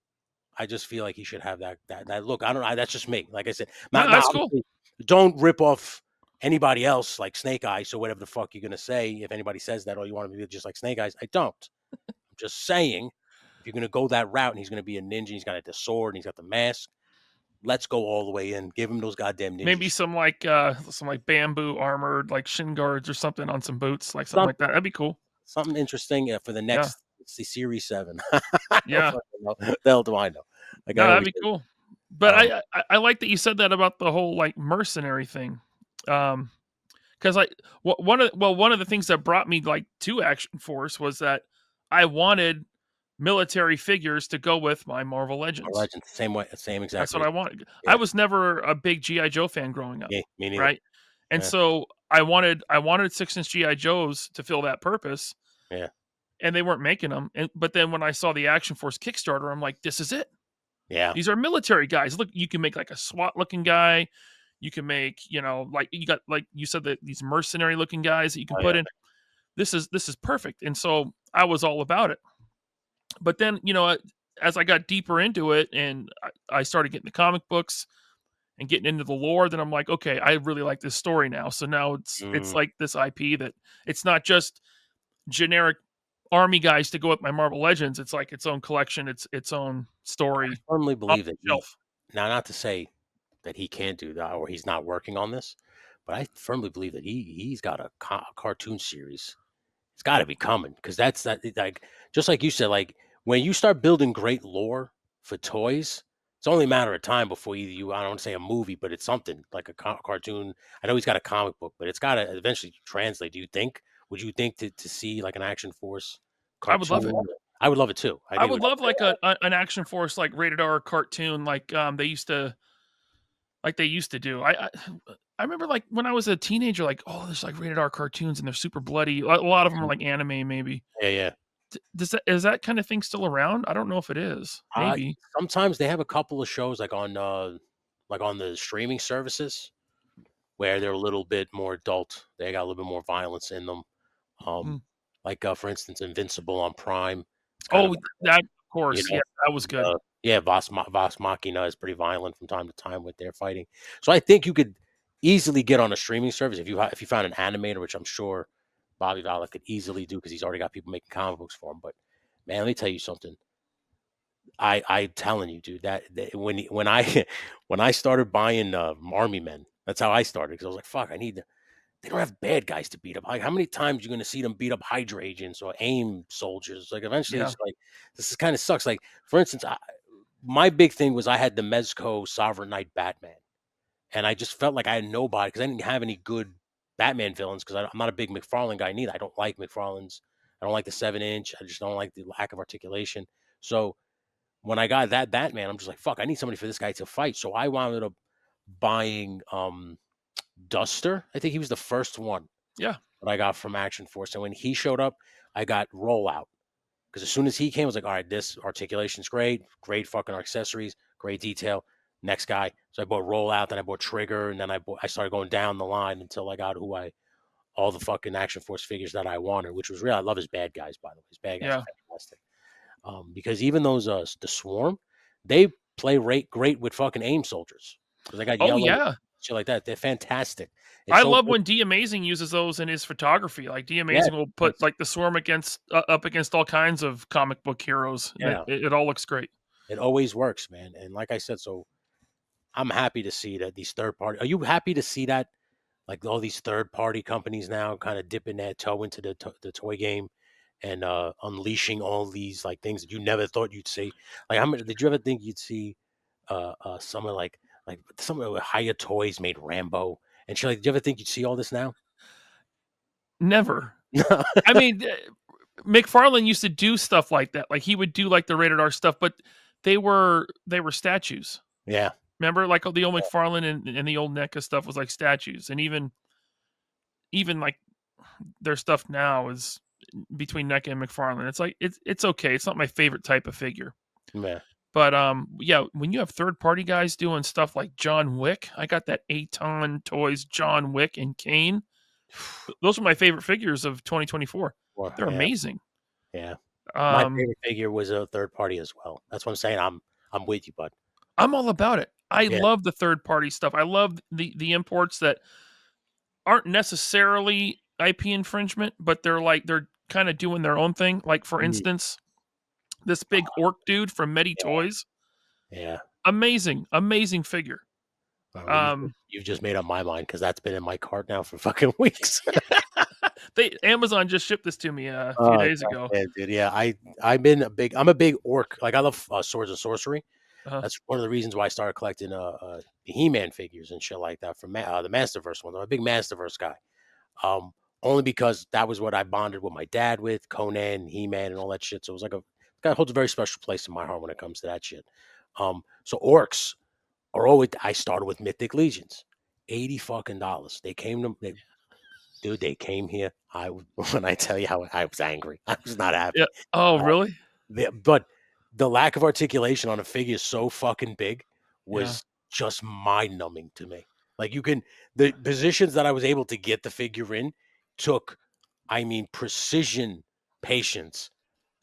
A: I just feel like he should have that look. I don't know. That's just me. Like I said,
B: No,
A: not
B: that's cool.
A: obviously don't rip off anybody else like Snake Eyes or whatever the fuck you're gonna say. If anybody says that, or you want to be just like Snake Eyes, I don't. I'm just saying, if you're gonna go that route and he's gonna be a ninja, he's got the sword and he's got the mask. Let's go all the way in. Give him those goddamn ninja
B: Maybe
A: shoes.
B: some like bamboo armored like shin guards or something on some boots, like something like
A: Something
B: that. That'd be cool.
A: something interesting for the
B: Yeah.
A: next Series 7. I don't
B: Yeah.
A: fucking know. The hell do I know? Like
B: No,
A: I
B: that'd
A: always
B: be
A: say.
B: cool. But
A: Um,
B: I like that you said that about the whole like mercenary thing. Um, because one of the things that brought me like to Action Force was that I wanted military figures to go with my Marvel Legends.
A: Legends, same way, same
B: That's
A: exact
B: what I
A: reason.
B: wanted. I
A: Yeah,
B: was never a big GI Joe fan growing up,
A: yeah, me neither.
B: right? And
A: Yeah,
B: so I wanted 6-inch GI Joes to fill that purpose,
A: yeah,
B: and they weren't making them. And but then when I saw the Action Force Kickstarter, I'm like, this is it.
A: yeah.
B: These are military guys. Look, you can make like a SWAT looking guy. You can make, like you got like you said that these mercenary looking guys that you can
A: Oh
B: put
A: yeah.
B: in. This is perfect. And so I was all about it. But then, as I got deeper into it and I started getting the comic books and getting into the lore, then I'm like, okay, I really like this story now. So now it's
A: Mm,
B: like this IP that it's not just generic army guys to go with my Marvel Legends. It's like its own collection, its own
A: I
B: story
A: firmly
B: on
A: believe that
B: the shelf.
A: now, not to say that he can't do that or he's not working on this, but I firmly believe that he's got a cartoon series. It's got to be coming because that's that like just like you said, like when you start building great lore for toys, it's only a matter of time before you I don't want to say a movie, but it's something like a cartoon. I know he's got a comic book, but it's got to eventually translate. Do you think? Would you think to see like an Action Force
B: I would love it.
A: cartoon? I would love it too. I
B: I
A: think it
B: would
A: would.
B: love like an Action Force like rated R cartoon like they used to do. I remember like when I was a teenager, like, oh, there's like rated R cartoons and they're super bloody. A lot of them are like anime, maybe.
A: Yeah, yeah.
B: Is that kind of thing still around? I don't know if it is.
A: Uh,
B: Maybe.
A: Sometimes they have a couple of shows like on the streaming services where they're a little bit more adult. They got a little bit more violence in them.
B: Mm.
A: Like for instance, Invincible on Prime. It's kind of
B: Oh, that of
A: you
B: course. Yeah,
A: know,
B: that was good.
A: yeah, Vox Machina is pretty violent from time to time with their fighting. So I think you could easily get on a streaming service if you found an animator, which I'm sure Bobby Valla could easily do because he's already got people making comic books for him. But man, let me tell you something. I telling you, dude, that when I when I started buying Army Men, that's how I started because I was like, fuck, I need they don't have bad guys to beat up. Like, how many times you going to see them beat up Hydra agents or AIM soldiers? Like, eventually,
B: Yeah.
A: it's like this kind of sucks. Like, for instance, my big thing was I had the Mezco Sovereign Knight Batman, and I just felt like I had nobody because I didn't have any good Batman villains because I'm not a big McFarlane guy neither. I don't like McFarlane's. I don't like the 7 inch. I just don't like the lack of articulation. So when I got that Batman, I'm just like, fuck, I need somebody for this guy to fight. So I wound up buying Duster. I think he was the first one
B: Yeah.
A: that I got from Action Force. And when he showed up, I got Rollout. Because as soon as he came, I was like, all right, this articulation's great, great fucking accessories, great detail. Next guy. So I bought Rollout, then I bought Trigger, and then I started going down the line until I got all the fucking Action Force figures that I wanted, which was real. I love his bad guys, by the way. His bad guys
B: Yeah.
A: are fantastic. Because even those the Swarm, they play great with fucking aim soldiers because they got
B: Oh,
A: yellow
B: yeah.
A: shit like that. They're fantastic. It's
B: I
A: so
B: love
A: good.
B: when D Amazing uses those in his photography. Like D
A: Yeah,
B: Amazing will put like the Swarm against up against all kinds of comic book heroes, and
A: yeah.
B: it all looks great.
A: It always works, man. And like I said, so I'm happy to see that these third party. Are you happy to see that like all these third party companies now kind of dipping their toe into the toy game and unleashing all these like things that you never thought you'd see? Like, how many did you ever think you'd see? Some of like some of the higher toys made Rambo and shit. Like, do you ever think you'd see all this now?
B: Never.
A: No.
B: I mean, McFarlane used to do stuff like that. Like he would do like the rated R stuff, but they were statues.
A: Yeah.
B: Remember, like the old McFarlane and the old NECA stuff was like statues, and even like their stuff now is between NECA and McFarlane. It's like it's okay. It's not my favorite type of figure.
A: Yeah.
B: But yeah, when you have third party guys doing stuff like John Wick, I got that Aton Toys John Wick and Kane. Those are my favorite figures of 2024.
A: Well,
B: They're
A: yeah.
B: amazing.
A: Yeah. My
B: Um,
A: favorite figure was a third party as well. That's what I'm saying. I'm with you, bud.
B: I'm all about it. I
A: Yeah.
B: love the third party stuff. I love the imports that aren't necessarily IP infringement, but they're kind of doing their own thing. Like for
A: Mhm.
B: instance, this big orc dude from Medi
A: Yeah.
B: Toys,
A: Yeah.
B: amazing, amazing figure.
A: Well,
B: Um,
A: you've just made up my mind because that's been in my cart now for fucking weeks.
B: they Amazon just shipped this to me a few
A: Oh,
B: days
A: god
B: ago.
A: damn, dude. Yeah, I'm a big orc. Like, I love swords and sorcery.
B: Uh,
A: That's one of the reasons why I started collecting He-Man figures and shit like that from the Masterverse ones. I'm a big Masterverse guy. Um, Only because that was what I bonded with my dad with, Conan, He-Man, and all that shit. So it was like that holds a very special place in my heart when it comes to that shit. So orcs are always. I started with Mythic Legions, $80 fucking dollars. Dude, they came here. When I tell you how I was angry, I was not
B: yeah.
A: happy.
B: Oh,
A: Uh,
B: really?
A: but the lack of articulation on a figure so fucking big
B: Yeah,
A: was just mind numbing to me. Like, the positions that I was able to get the figure in took, I mean, precision patience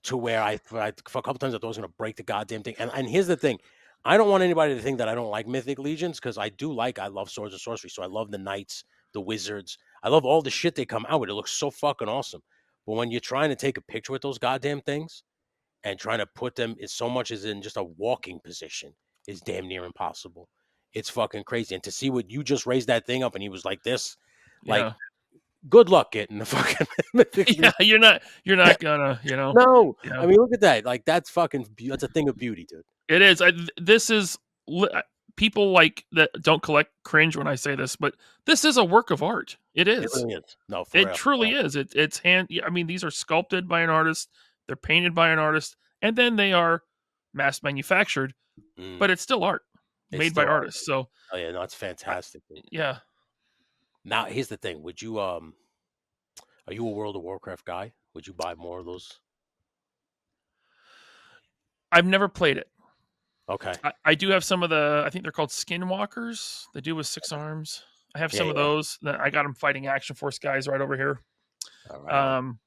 A: to where for a couple times I thought I was going to break the goddamn thing. And here's the thing. I don't want anybody to think that I don't like Mythic Legions because I love swords and sorcery. So I love the knights, the wizards. I love all the shit they come out with. It looks so fucking awesome. But when you're trying to take a picture with those goddamn things and trying to put them as so much as in just a walking position is damn near impossible. It's fucking crazy. And to see what you just raised that thing up and he was like this, like,
B: yeah,
A: good luck getting the fucking Mythic
B: yeah.
A: Legion.
B: You're not gonna,
A: No,
B: yeah.
A: I mean, look at that. Like, that's that's a thing of beauty, dude.
B: It is. This is people like that don't collect cringe when I say this, but this is a work of art. It
A: It
B: is.
A: really is. No, for
B: It
A: real.
B: truly is. It's hand. I mean, these are sculpted by an artist. They're painted by an artist, and then they are mass manufactured.
A: Mm,
B: But it's still art
A: it's
B: made by
A: still art.
B: artists. So,
A: Oh yeah, no, it's
B: I,
A: fantastic, dude.
B: yeah,
A: Now, here's the thing. Are you a World of Warcraft guy? Would you buy more of those?
B: I've never played it.
A: Okay.
B: I do have some of the. I think they're called skinwalkers. They do with 6 arms. I have
A: Yeah,
B: some of
A: yeah.
B: those. That I got them fighting Action Force guys right over here.
A: All right on.
B: Um,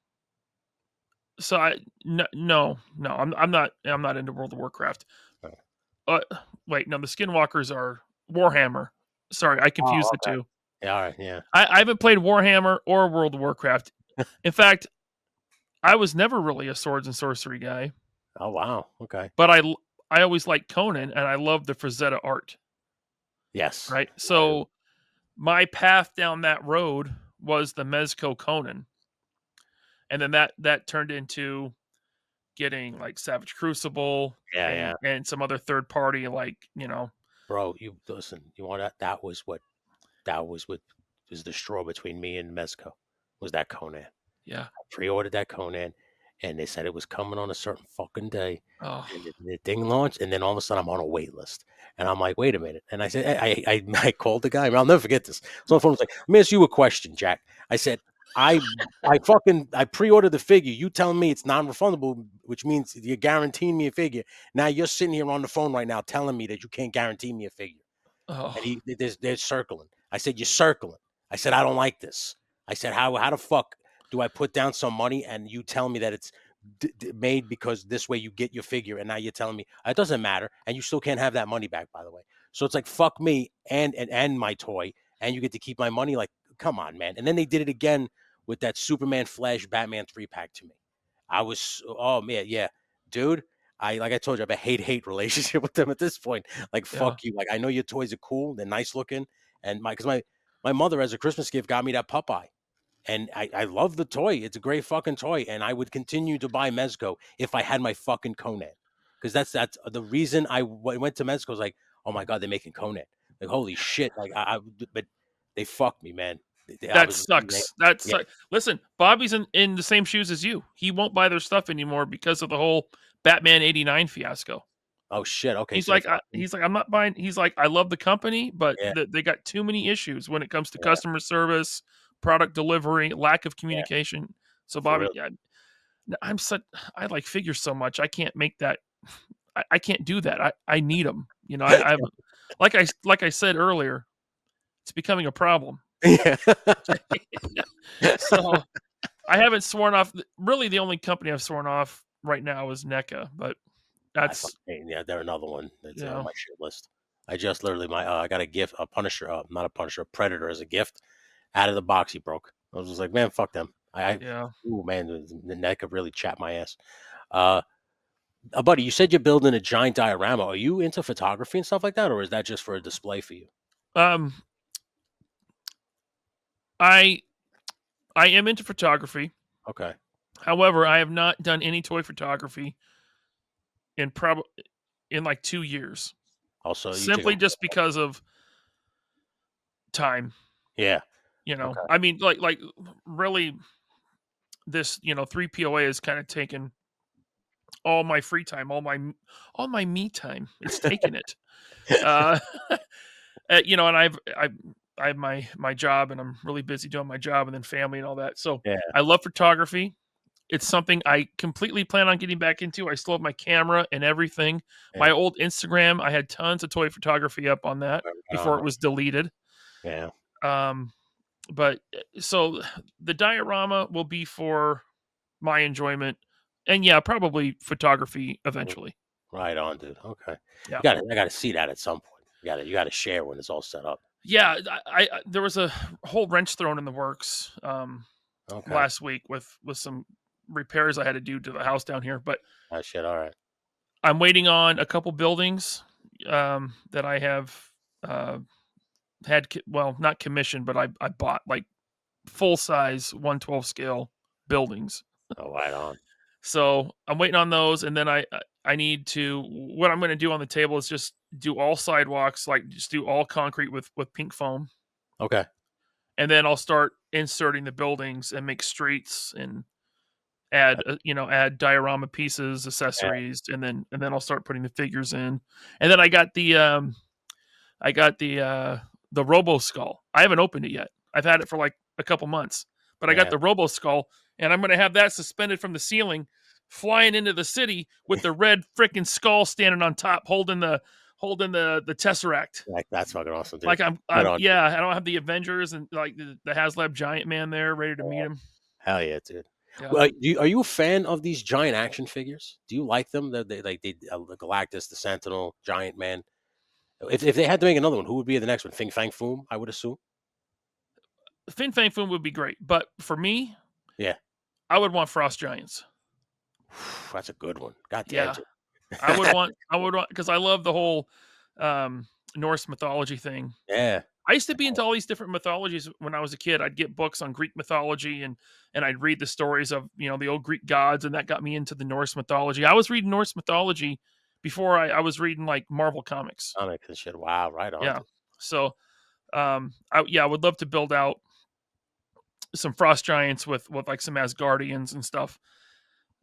B: so no, I'm not into World of Warcraft.
A: All right.
B: Uh, wait, no, the Skinwalkers are Warhammer. Sorry, I confused
A: Oh,
B: the
A: okay.
B: two.
A: Yeah, all right. Yeah.
B: I haven't played Warhammer or World of Warcraft. In fact, I was never really a swords and sorcery guy,
A: Oh wow. Okay.
B: but I always liked Conan and I love the Frazetta art.
A: Yes.
B: Right,
A: I,
B: so my path down that road was the Mezco Conan, and then that turned into getting like Savage Crucible
A: yeah,
B: and
A: yeah.
B: some other third party like
A: bro. You listen. You want that was what was the straw between me and Mezco. Was that Conan?
B: Yeah.
A: Pre-ordered that Conan, and they said it was coming on a certain fucking day,
B: Oh,
A: and the thing launched, and then all of a sudden I'm on a wait list, and I'm like, wait a minute, and I said, I called the guy, and I'll never forget this. So the phone was like, let me ask you a question, Jack. I said, I I pre-ordered the figure. You telling me it's non-refundable, which means you're guaranteeing me a figure. Now you're sitting here on the phone right now telling me that you can't guarantee me a figure. And
B: oh,
A: they're circling. I said, "You're circling." I said, "I don't like this." I said, "How the fuck do I put down some money and you tell me that it's made because this way you get your figure, and now you're telling me it doesn't matter, and you still can't have that money back, by the way." So it's like fuck me and my toy, and you get to keep my money. Like, come on, man. And then they did it again with that Superman Flash Batman 3-pack to me. I was, oh man, yeah, dude. Like I told you, I have a hate relationship with them at this point. Like,
B: yeah.
A: fuck you. Like, I know your toys are cool, they're nice looking, and my mother as a Christmas gift got me that Popeye, and I love the toy. It's a great fucking toy, and I would continue to buy Mezco if I had my fucking Conan, because that's the reason went to Mezco. Was like, oh my god, they're making Conan. Like, holy shit. Like, but they fucked me, man. I
B: That
A: was,
B: sucks. That
A: yeah.
B: sucks. Listen, Bobby's in the same shoes as you. He won't buy their stuff anymore because of the whole Batman '89 fiasco.
A: Oh shit. Okay,
B: He's
A: so they
B: like,
A: fucked me.
B: he's like, I'm not buying. He's like, I love the company, but
A: Yeah,
B: they got too many issues when it comes to
A: yeah,
B: customer service, product delivery, lack of
A: yeah.
B: communication. So
A: For
B: Bobby,
A: real.
B: yeah, I'm such. I like figures so much. I can't make that. I can't do that. I need them. You know, I've like I said earlier, it's becoming a problem.
A: Yeah.
B: So I haven't sworn off. Really, the only company I've sworn off right now is NECA, but
A: I
B: that's
A: fucking yeah, they're another one that's
B: you
A: on
B: know,
A: my shit list. I just literally I got a gift, a Punisher, not a Punisher, a Predator as a gift. Out of the box, he broke. I was just like, man, fuck them.
B: yeah.
A: Ooh, man, the neck could really chap my ass. Uh, buddy, you said you're building a giant diorama. Are you into photography and stuff like that, or is that just for a display for you?
B: Um, I I am into photography.
A: Okay.
B: However, I have not done any toy photography in in like 2 years.
A: Also, you take a
B: Simply just because of time,
A: yeah.
B: you know.
A: Okay.
B: I mean, really this, 3 POA has kind of taken all my free time, all my me time. It's taken it. Uh, and I have my job, and I'm really busy doing my job, and then family and all that. So
A: Yeah.
B: I love photography. It's something I completely plan on getting back into. I still have my camera and everything.
A: Yeah.
B: My old Instagram, I had tons of toy photography up on that
A: Right
B: before
A: on.
B: it was deleted.
A: Yeah.
B: Um, but so the diorama will be for my enjoyment, and yeah, probably photography eventually.
A: Right on, dude. Okay.
B: Yeah.
A: I gotta see that at some point. You gotta share when it's all set up.
B: Yeah, there was a whole wrench thrown in the works,
A: Okay.
B: last week with some repairs I had to do to the house down here, but
A: Oh shit. All right.
B: I'm waiting on a couple buildings, that I have, uh, well, not commissioned, but I bought, like, full-size 1/12 scale buildings.
A: Oh, right on.
B: So, I'm waiting on those, and then I need to what I'm gonna do on the table is just do all sidewalks, like, just do all concrete with pink foam,
A: Okay.
B: and then I'll start inserting the buildings and make streets and add, add diorama pieces,
A: Yeah.
B: accessories, and then I'll start putting the figures in. And then I got the Robo Skull. I haven't opened it yet. I've had it for like a couple months, but I got
A: Yeah.
B: the Robo Skull, and I'm gonna have that suspended from the ceiling, flying into the city with the red freaking skull standing on top, holding the Tesseract.
A: Like, that's fucking awesome, dude.
B: Like I'm,
A: Right
B: I'm
A: on.
B: yeah. I don't have the Avengers and like the HasLab Giant Man there, ready to meet
A: Yeah.
B: him.
A: Hell yeah, dude.
B: Yeah.
A: Well, are you a fan of these giant action figures? Do you like them? The Galactus, the Sentinel, Giant Man. If they had to make another one, who would be the next one? Fing Fang Foom, I would assume.
B: Fin Fang Foom would be great, but for me,
A: Yeah.
B: I would want Frost Giants.
A: That's a good one. God damn,
B: Yeah,
A: dude.
B: I would want because I love the whole Norse mythology thing.
A: Yeah.
B: I used to be into all these different mythologies when I was a kid. I'd get books on Greek mythology and I'd read the stories of the old Greek gods, and that got me into the Norse mythology. I was reading Norse mythology before I was reading like Marvel comics.
A: Comics and shit. Wow, right on,
B: Yeah.
A: dude.
B: So I would love to build out some frost giants with like some Asgardians and stuff.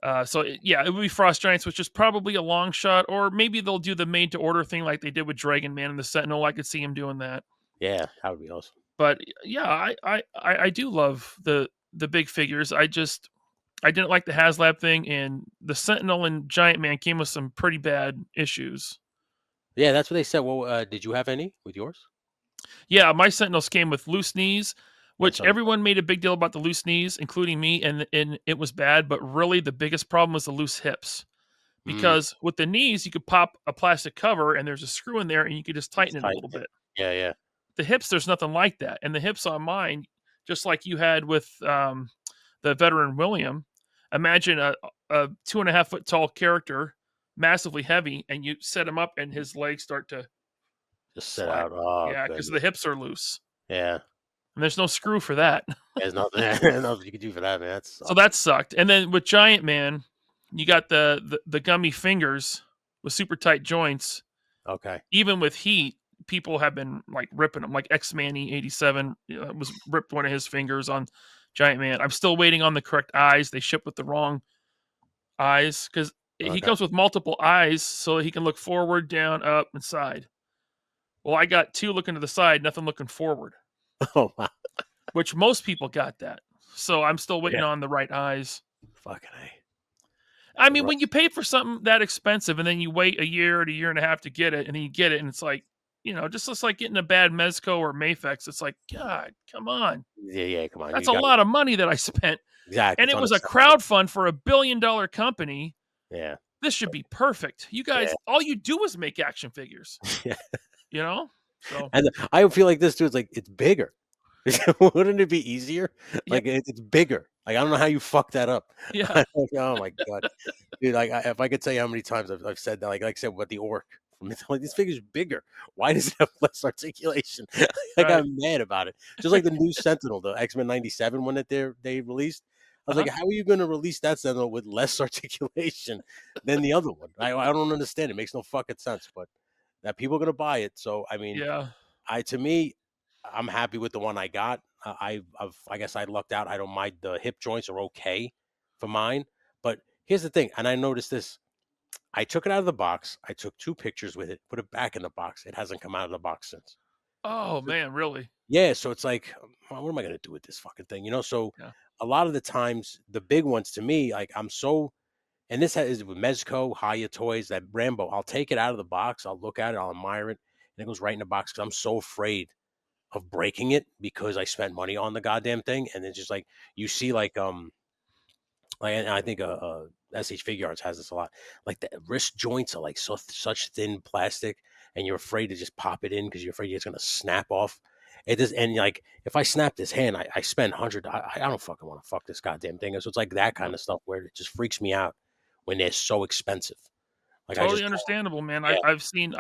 B: Yeah, it would be frost giants, which is probably a long shot, or maybe they'll do the made to order thing like they did with Dragon Man and the Sentinel. I could see him doing that.
A: Yeah, that would be awesome.
B: But yeah, I do love the big figures. I didn't like the HasLab thing, and the Sentinel and Giant Man came with some pretty bad issues.
A: Yeah, that's what they said. Well, did you have any with yours?
B: Yeah, my Sentinels came with loose knees,
A: Yeah,
B: which
A: so
B: everyone made a big deal about the loose knees, including me, and it was bad. But really, the biggest problem was the loose hips.
A: mm,
B: Because with the knees, you could pop a plastic cover and there's a screw in there and you could just
A: it's
B: tighten it a
A: tight.
B: little bit.
A: Yeah, yeah.
B: The hips, there's nothing like that. And the hips on mine, just like you had with the veteran William, imagine a 2.5 foot tall character, massively heavy, and you set him up and his legs start to
A: Just sit
B: slide.
A: out. Oh
B: Yeah, because the
A: goodness.
B: hips are loose.
A: Yeah.
B: And there's no screw for that.
A: There's nothing, nothing you can do for that, man. That
B: So
A: sucks.
B: that sucked. And then with Giant Man, you got the gummy fingers with super tight joints.
A: Okay.
B: Even with heat, people have been like ripping them. Like X Manny 87 was ripped one of his fingers on Giant Man. I'm still waiting on the correct eyes. They ship with the wrong eyes because he
A: Okay.
B: comes with multiple eyes, so he can look forward, down, up, and side. Well, I got two looking to the side, nothing looking forward,
A: Oh wow.
B: which most people got that. So I'm still waiting
A: Yeah.
B: on the right eyes.
A: Fucking A.
B: I
A: That's
B: mean,
A: rough.
B: when you pay for something that expensive and then you wait a year or a year and a half to get it, and then you get it, and it's like, just like getting a bad Mezco or Mafex. It's like, God, come on.
A: Yeah, yeah. Come on,
B: That's
A: you
B: a
A: got it.
B: lot of money that I spent.
A: Exactly.
B: And
A: It's
B: it was a
A: unacceptable.
B: crowd fund for $1 billion company.
A: Yeah.
B: This should be perfect. You
A: Yeah.
B: guys, all you do is make action figures,
A: Yeah.
B: you know? So,
A: And I feel like this too. It's like it's bigger. Wouldn't it be easier?
B: yeah,
A: Like it's bigger. Like I don't know how you fucked that up.
B: yeah,
A: Oh my god, dude! Like if I could tell you how many times I've said that, like I said with the orc, like this figure's bigger. Why does it have less articulation? I got
B: right.
A: mad about it. Just like the new Sentinel, the X-Men '97 one that they released. I was
B: Uh-huh.
A: like, how are you going to release that Sentinel with less articulation than the other one? I don't understand. It makes no fucking sense. But that people are going to buy it. So I mean,
B: Yeah.
A: to me, I'm happy with the one I got. I guess I lucked out. I don't mind the hip joints are okay for mine. But here's the thing, and I noticed this. I took it out of the box. I took two pictures with it, put it back in the box. It hasn't come out of the box since.
B: Oh,
A: So,
B: man, really?
A: yeah, so it's like, what am I gonna do with this fucking thing? So
B: Yeah.
A: a lot of the times, the big ones to me, like I'm so, and this is with Mezco, Haya Toys, that Rambo. I'll take it out of the box. I'll look at it. I'll admire it, and it goes right in the box because I'm so afraid of breaking it because I spent money on the goddamn thing, and it's just like you see and I think SH Figure Arts has this a lot. Like the wrist joints are like such thin plastic, and you're afraid to just pop it in because you're afraid it's gonna snap off. It does, and like if I snap this hand, I spend 100. I don't fucking want to fuck this goddamn thing. So it's like that kind
B: Yep.
A: of stuff where it just freaks me out when they're so expensive. Like I
B: Totally
A: just
B: understandable, man.
A: yeah
B: I've seen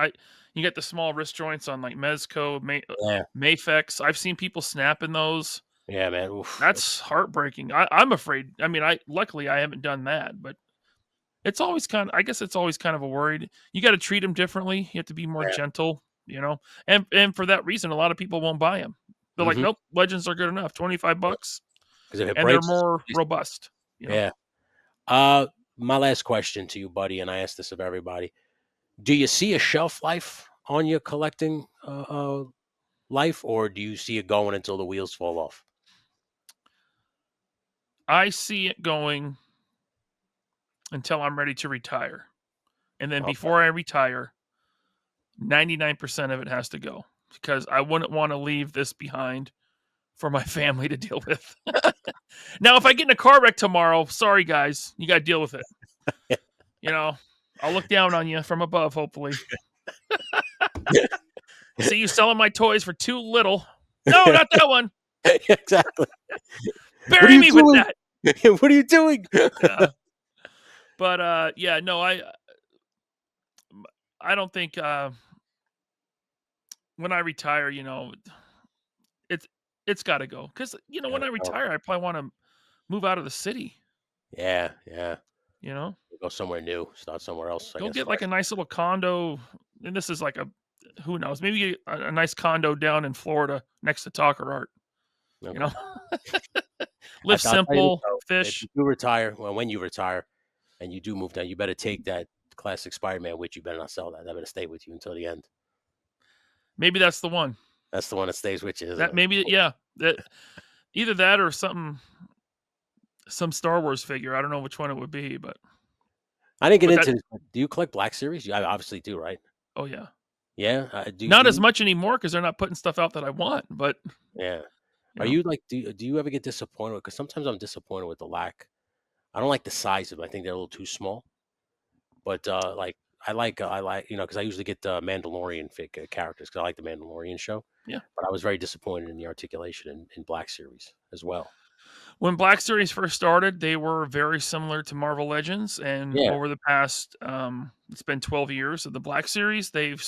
B: you get the small wrist joints on like Mezco,
A: yeah
B: Mafex. I've seen people snapping those.
A: yeah man. Oof.
B: That's heartbreaking. I'm afraid. I mean, luckily I haven't done that, but it's always I guess it's always kind of a worried. You got to treat them differently. You have to be more
A: Yeah.
B: gentle, And for that reason, a lot of people won't buy them. They're like,
A: Mm-hmm.
B: nope, Legends are good enough. 25 bucks,
A: Because if it
B: and they're
A: breaks,
B: more robust.
A: yeah. My last question to you, buddy, and I ask this of everybody: do you see a shelf life on your collecting life, or do you see it going until the wheels fall off?
B: I see it going until I'm ready to retire, and then
A: Okay.
B: before I retire, 99% of it has to go because I wouldn't want to leave this behind for my family to deal with. Now, if I get in a car wreck tomorrow, sorry guys, you got to deal with it. You know, I'll look down on you from above, hopefully. See you selling my toys for too little. No, not that one.
A: Exactly. What are
B: Bury
A: you
B: me with
A: doing?
B: that.
A: What are you doing?
B: Yeah. But yeah, no, I don't think when I retire, it's it's got to go because when
A: Gotta
B: I
A: go.
B: retire, I probably want to move out of the city.
A: Yeah, yeah.
B: You know,
A: Go somewhere new, start somewhere else. I
B: go
A: guess
B: get like a
A: fresh.
B: nice little condo. And this is like a who knows, maybe a nice condo down in Florida next to Talker Art. You
A: Okay.
B: know, live
A: I'll tell you this
B: simple,
A: though, if
B: fish.
A: you do retire, well, when you retire and you do move down, you better take that classic Spider-Man with you. Better not sell that. That better stay with you until the end.
B: Maybe that's the one.
A: That's the one that stays with you, isn't
B: That
A: it?
B: maybe yeah. That either that or something, some Star Wars figure. I don't know which one it would be,
A: I didn't get
B: but that.
A: into this. Do you collect Black Series? You obviously do, right?
B: Oh yeah.
A: Yeah.
B: Not
A: Do
B: as
A: you?
B: much anymore because they're not putting stuff out that I want. But
A: Yeah.
B: you
A: Are
B: know,
A: you like? Do you ever get disappointed? Because sometimes I'm disappointed with the lack. I don't like the size of them. I think they're a little too small. But like I like because I usually get the Mandalorian characters because I like the Mandalorian show.
B: yeah.
A: But I was very disappointed in the articulation in Black Series as well.
B: When Black Series first started, they were very similar to Marvel Legends, and
A: Yeah.
B: over the past, it's been 12 years of the Black Series, they've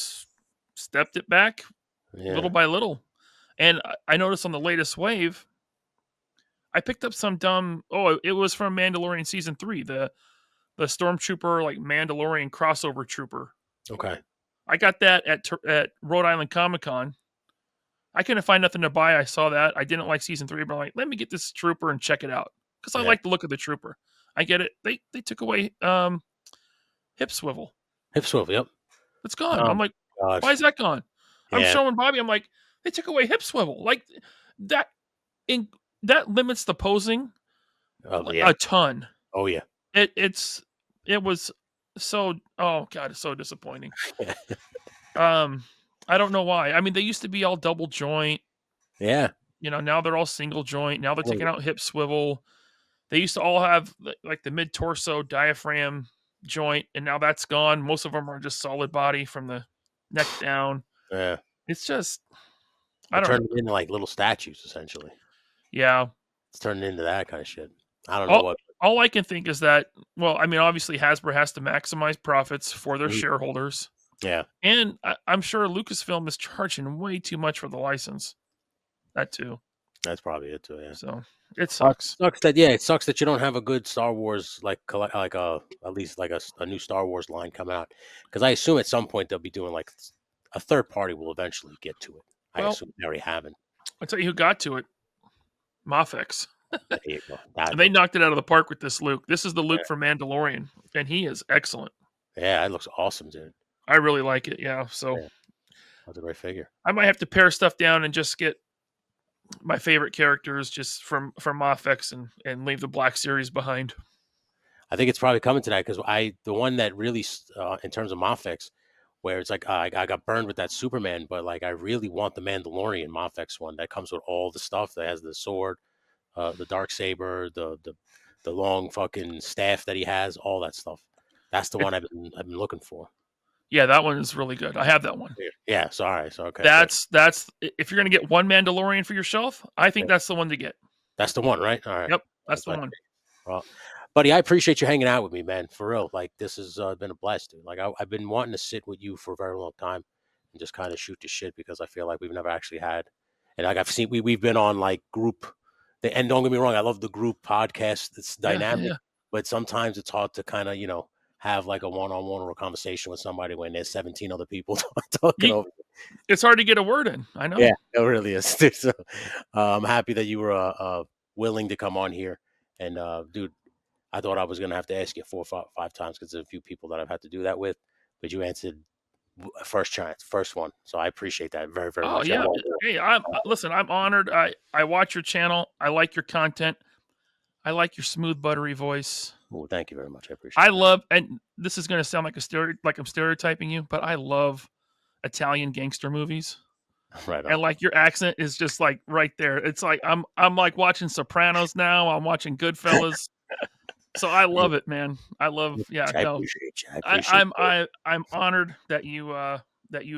B: stepped it back little
A: Yeah.
B: by little. And I noticed on the latest wave, I picked up some dumb. Oh, it was from Mandalorian season 3, the Stormtrooper like Mandalorian crossover trooper.
A: Okay.
B: I got that at Rhode Island Comic Con. I couldn't find nothing to buy. I saw that. I didn't like season 3, but I'm like, let me get this trooper and check it out because I
A: Yeah.
B: like the look of the trooper. I get it. They took away hip swivel.
A: Hip swivel. Yep.
B: It's gone. I'm
A: Oh
B: like,
A: my
B: why
A: gosh.
B: is that gone? I'm
A: Yeah.
B: showing Bobby. I'm like, they took away hip swivel. Like that. In that limits the posing
A: Oh yeah.
B: a ton.
A: Oh yeah.
B: It was so. Oh god, it's so disappointing.
A: Yeah.
B: Um, I don't know why. I mean, they used to be all double joint.
A: Yeah.
B: Now they're all single joint. Now they're
A: Oh,
B: taking out hip swivel. They used to all have like the mid torso diaphragm joint, and now that's gone. Most of them are just solid body from the neck down.
A: yeah.
B: It's just, I
A: They're
B: don't know.
A: turning into like little statues essentially.
B: Yeah,
A: It's turning into that kind of shit. I don't know
B: all
A: what.
B: all I can think is that. Well, I mean, obviously Hasbro has to maximize profits for their
A: Mhm.
B: shareholders,
A: Yeah.
B: and I'm sure Lucasfilm is charging way too much for the license. That too.
A: That's probably it too. Yeah.
B: So it sucks.
A: It sucks that you don't have a good Star Wars like like a at least like a new Star Wars line come out because I assume at some point they'll be doing like a third party will eventually get to it. I
B: Well,
A: assume they already haven't.
B: I'll tell you who got to it. Mafex.
A: There you go. That
B: They
A: looks
B: knocked it out of the park with this Luke. This is the
A: yeah,
B: Luke from Mandalorian, and he is excellent.
A: yeah, that looks awesome, dude.
B: I really like it. Yeah, so
A: Yeah, that's a great figure.
B: I might have to pare stuff down and just get my favorite characters just from Mafex and leave the Black Series behind.
A: I think it's probably coming to that because the one that really in terms of Mafex, where it's like I got burned with that Superman, but like I really want the Mandalorian Mafex one that comes with all the stuff that has the sword, the dark saber, the long fucking staff that he has, all that stuff. That's the
B: It,
A: one I've been looking for.
B: yeah, that one is really good. I have that one.
A: Yeah. Yeah. So all right. So okay. Good.
B: That's if you're gonna get one Mandalorian for your shelf, I think
A: Yeah.
B: that's the one to get.
A: That's the one, right? All right.
B: Yep,
A: I'm
B: that's the
A: glad.
B: one.
A: Well, buddy, I appreciate you hanging out with me, man. For real. Like this has been a blast, dude. Like I've been wanting to sit with you for a very long time and just kind of shoot the shit because I feel like we've never actually had. And like I've seen we've been on like group. And don't get me wrong, I love the group podcast. It's
B: Yeah, yeah,
A: dynamic,
B: yeah.
A: but sometimes it's hard to kind of have like a one-on-one or a conversation with somebody when there's 17 other people talking
B: You,
A: over.
B: it's hard to get a word in. I know.
A: Yeah, it really is. So I'm happy that you were willing to come on here. And dude, I thought I was gonna have to ask you 4 or 5 times because there's a few people that I've had to do that with, but you answered first chance, first one. So I appreciate that very, very
B: Oh
A: much. And
B: yeah. Hey, I'm listen. I'm honored. I watch your channel. I like your content. I like your smooth, buttery voice.
A: well, thank you very much. I
B: I
A: appreciate that.
B: love, and this is going to sound like like I'm stereotyping you, but I love Italian gangster movies.
A: Right on.
B: And like your accent is just like right there. It's like I'm like watching Sopranos now. I'm watching Goodfellas. So I love it, man. I love, yeah,
A: I
B: no.
A: appreciate you. I appreciate you.
B: I'm honored that you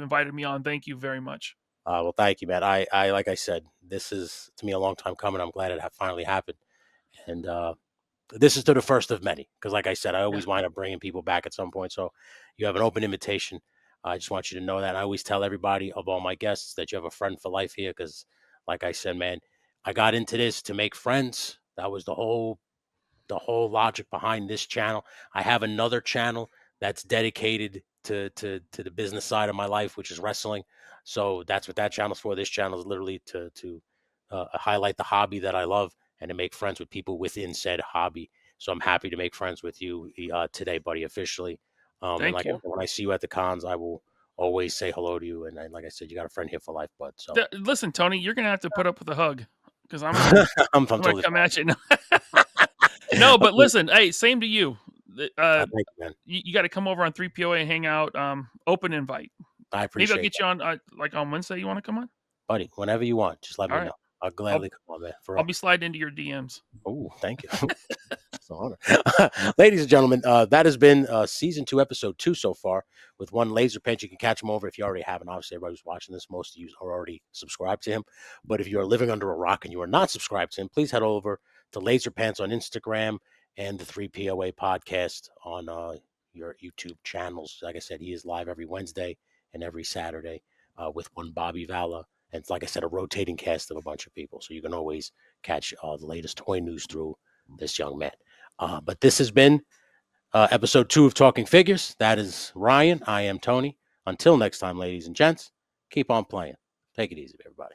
B: invited me on. Thank you very much.
A: Well, thank you, man. I like I said, this is to me a long time coming. I'm glad it finally happened, and this is to the first of many. Because, like I said, I
B: Yeah.
A: always wind up bringing people back at some point. So you have an open invitation. I just want you to know that. I always tell everybody of all my guests that you have a friend for life here. Because, like I said, man, I got into this to make friends. That was the whole the whole logic behind this channel. I have another channel that's dedicated to the business side of my life, which is wrestling. So that's what that channel's for. This channel is literally to highlight the hobby that I love and to make friends with people within said hobby. So I'm happy to make friends with you today, buddy, officially. And
B: Thank
A: like
B: you.
A: when I see you at the cons, I will always say hello to you. And like I said, you got a friend here for life, bud. So
B: Listen, Tony, you're gonna have to put up with a hug because I'm
A: I'm
B: I'm gonna
A: totally
B: come
A: fine.
B: at you. No, but listen, hey, same to you.
A: Thank you, man.
B: You got to come over on 3POA and hang out. Open invite.
A: I
B: Maybe I'll
A: appreciate
B: get
A: that,
B: you on like on Wednesday. You want to come on?
A: buddy. Whenever you want, just let
B: All
A: me
B: right.
A: know. I'll
B: I'll
A: gladly come on, man. For
B: I'll
A: real.
B: be sliding into your DMs.
A: Oh, thank you. It's an honor. Ladies and gentlemen, that has been season 2, episode 2 so far with one laser pinch. You can catch him over if you already haven't. Obviously, everybody who's watching this, most of you are already subscribed to him. But if you are living under a rock and you are not subscribed to him, please head over to Laser Pants on Instagram and the 3POA podcast on your YouTube channels. Like I said, he is live every Wednesday and every Saturday with one Bobby Vala. And like I said, a rotating cast of a bunch of people. So you can always catch the latest toy news through this young man. But this has been episode 2 of Talking Figures. That is Ryan. I am Tony. Until next time, ladies and gents, keep on playing. Take it easy, everybody.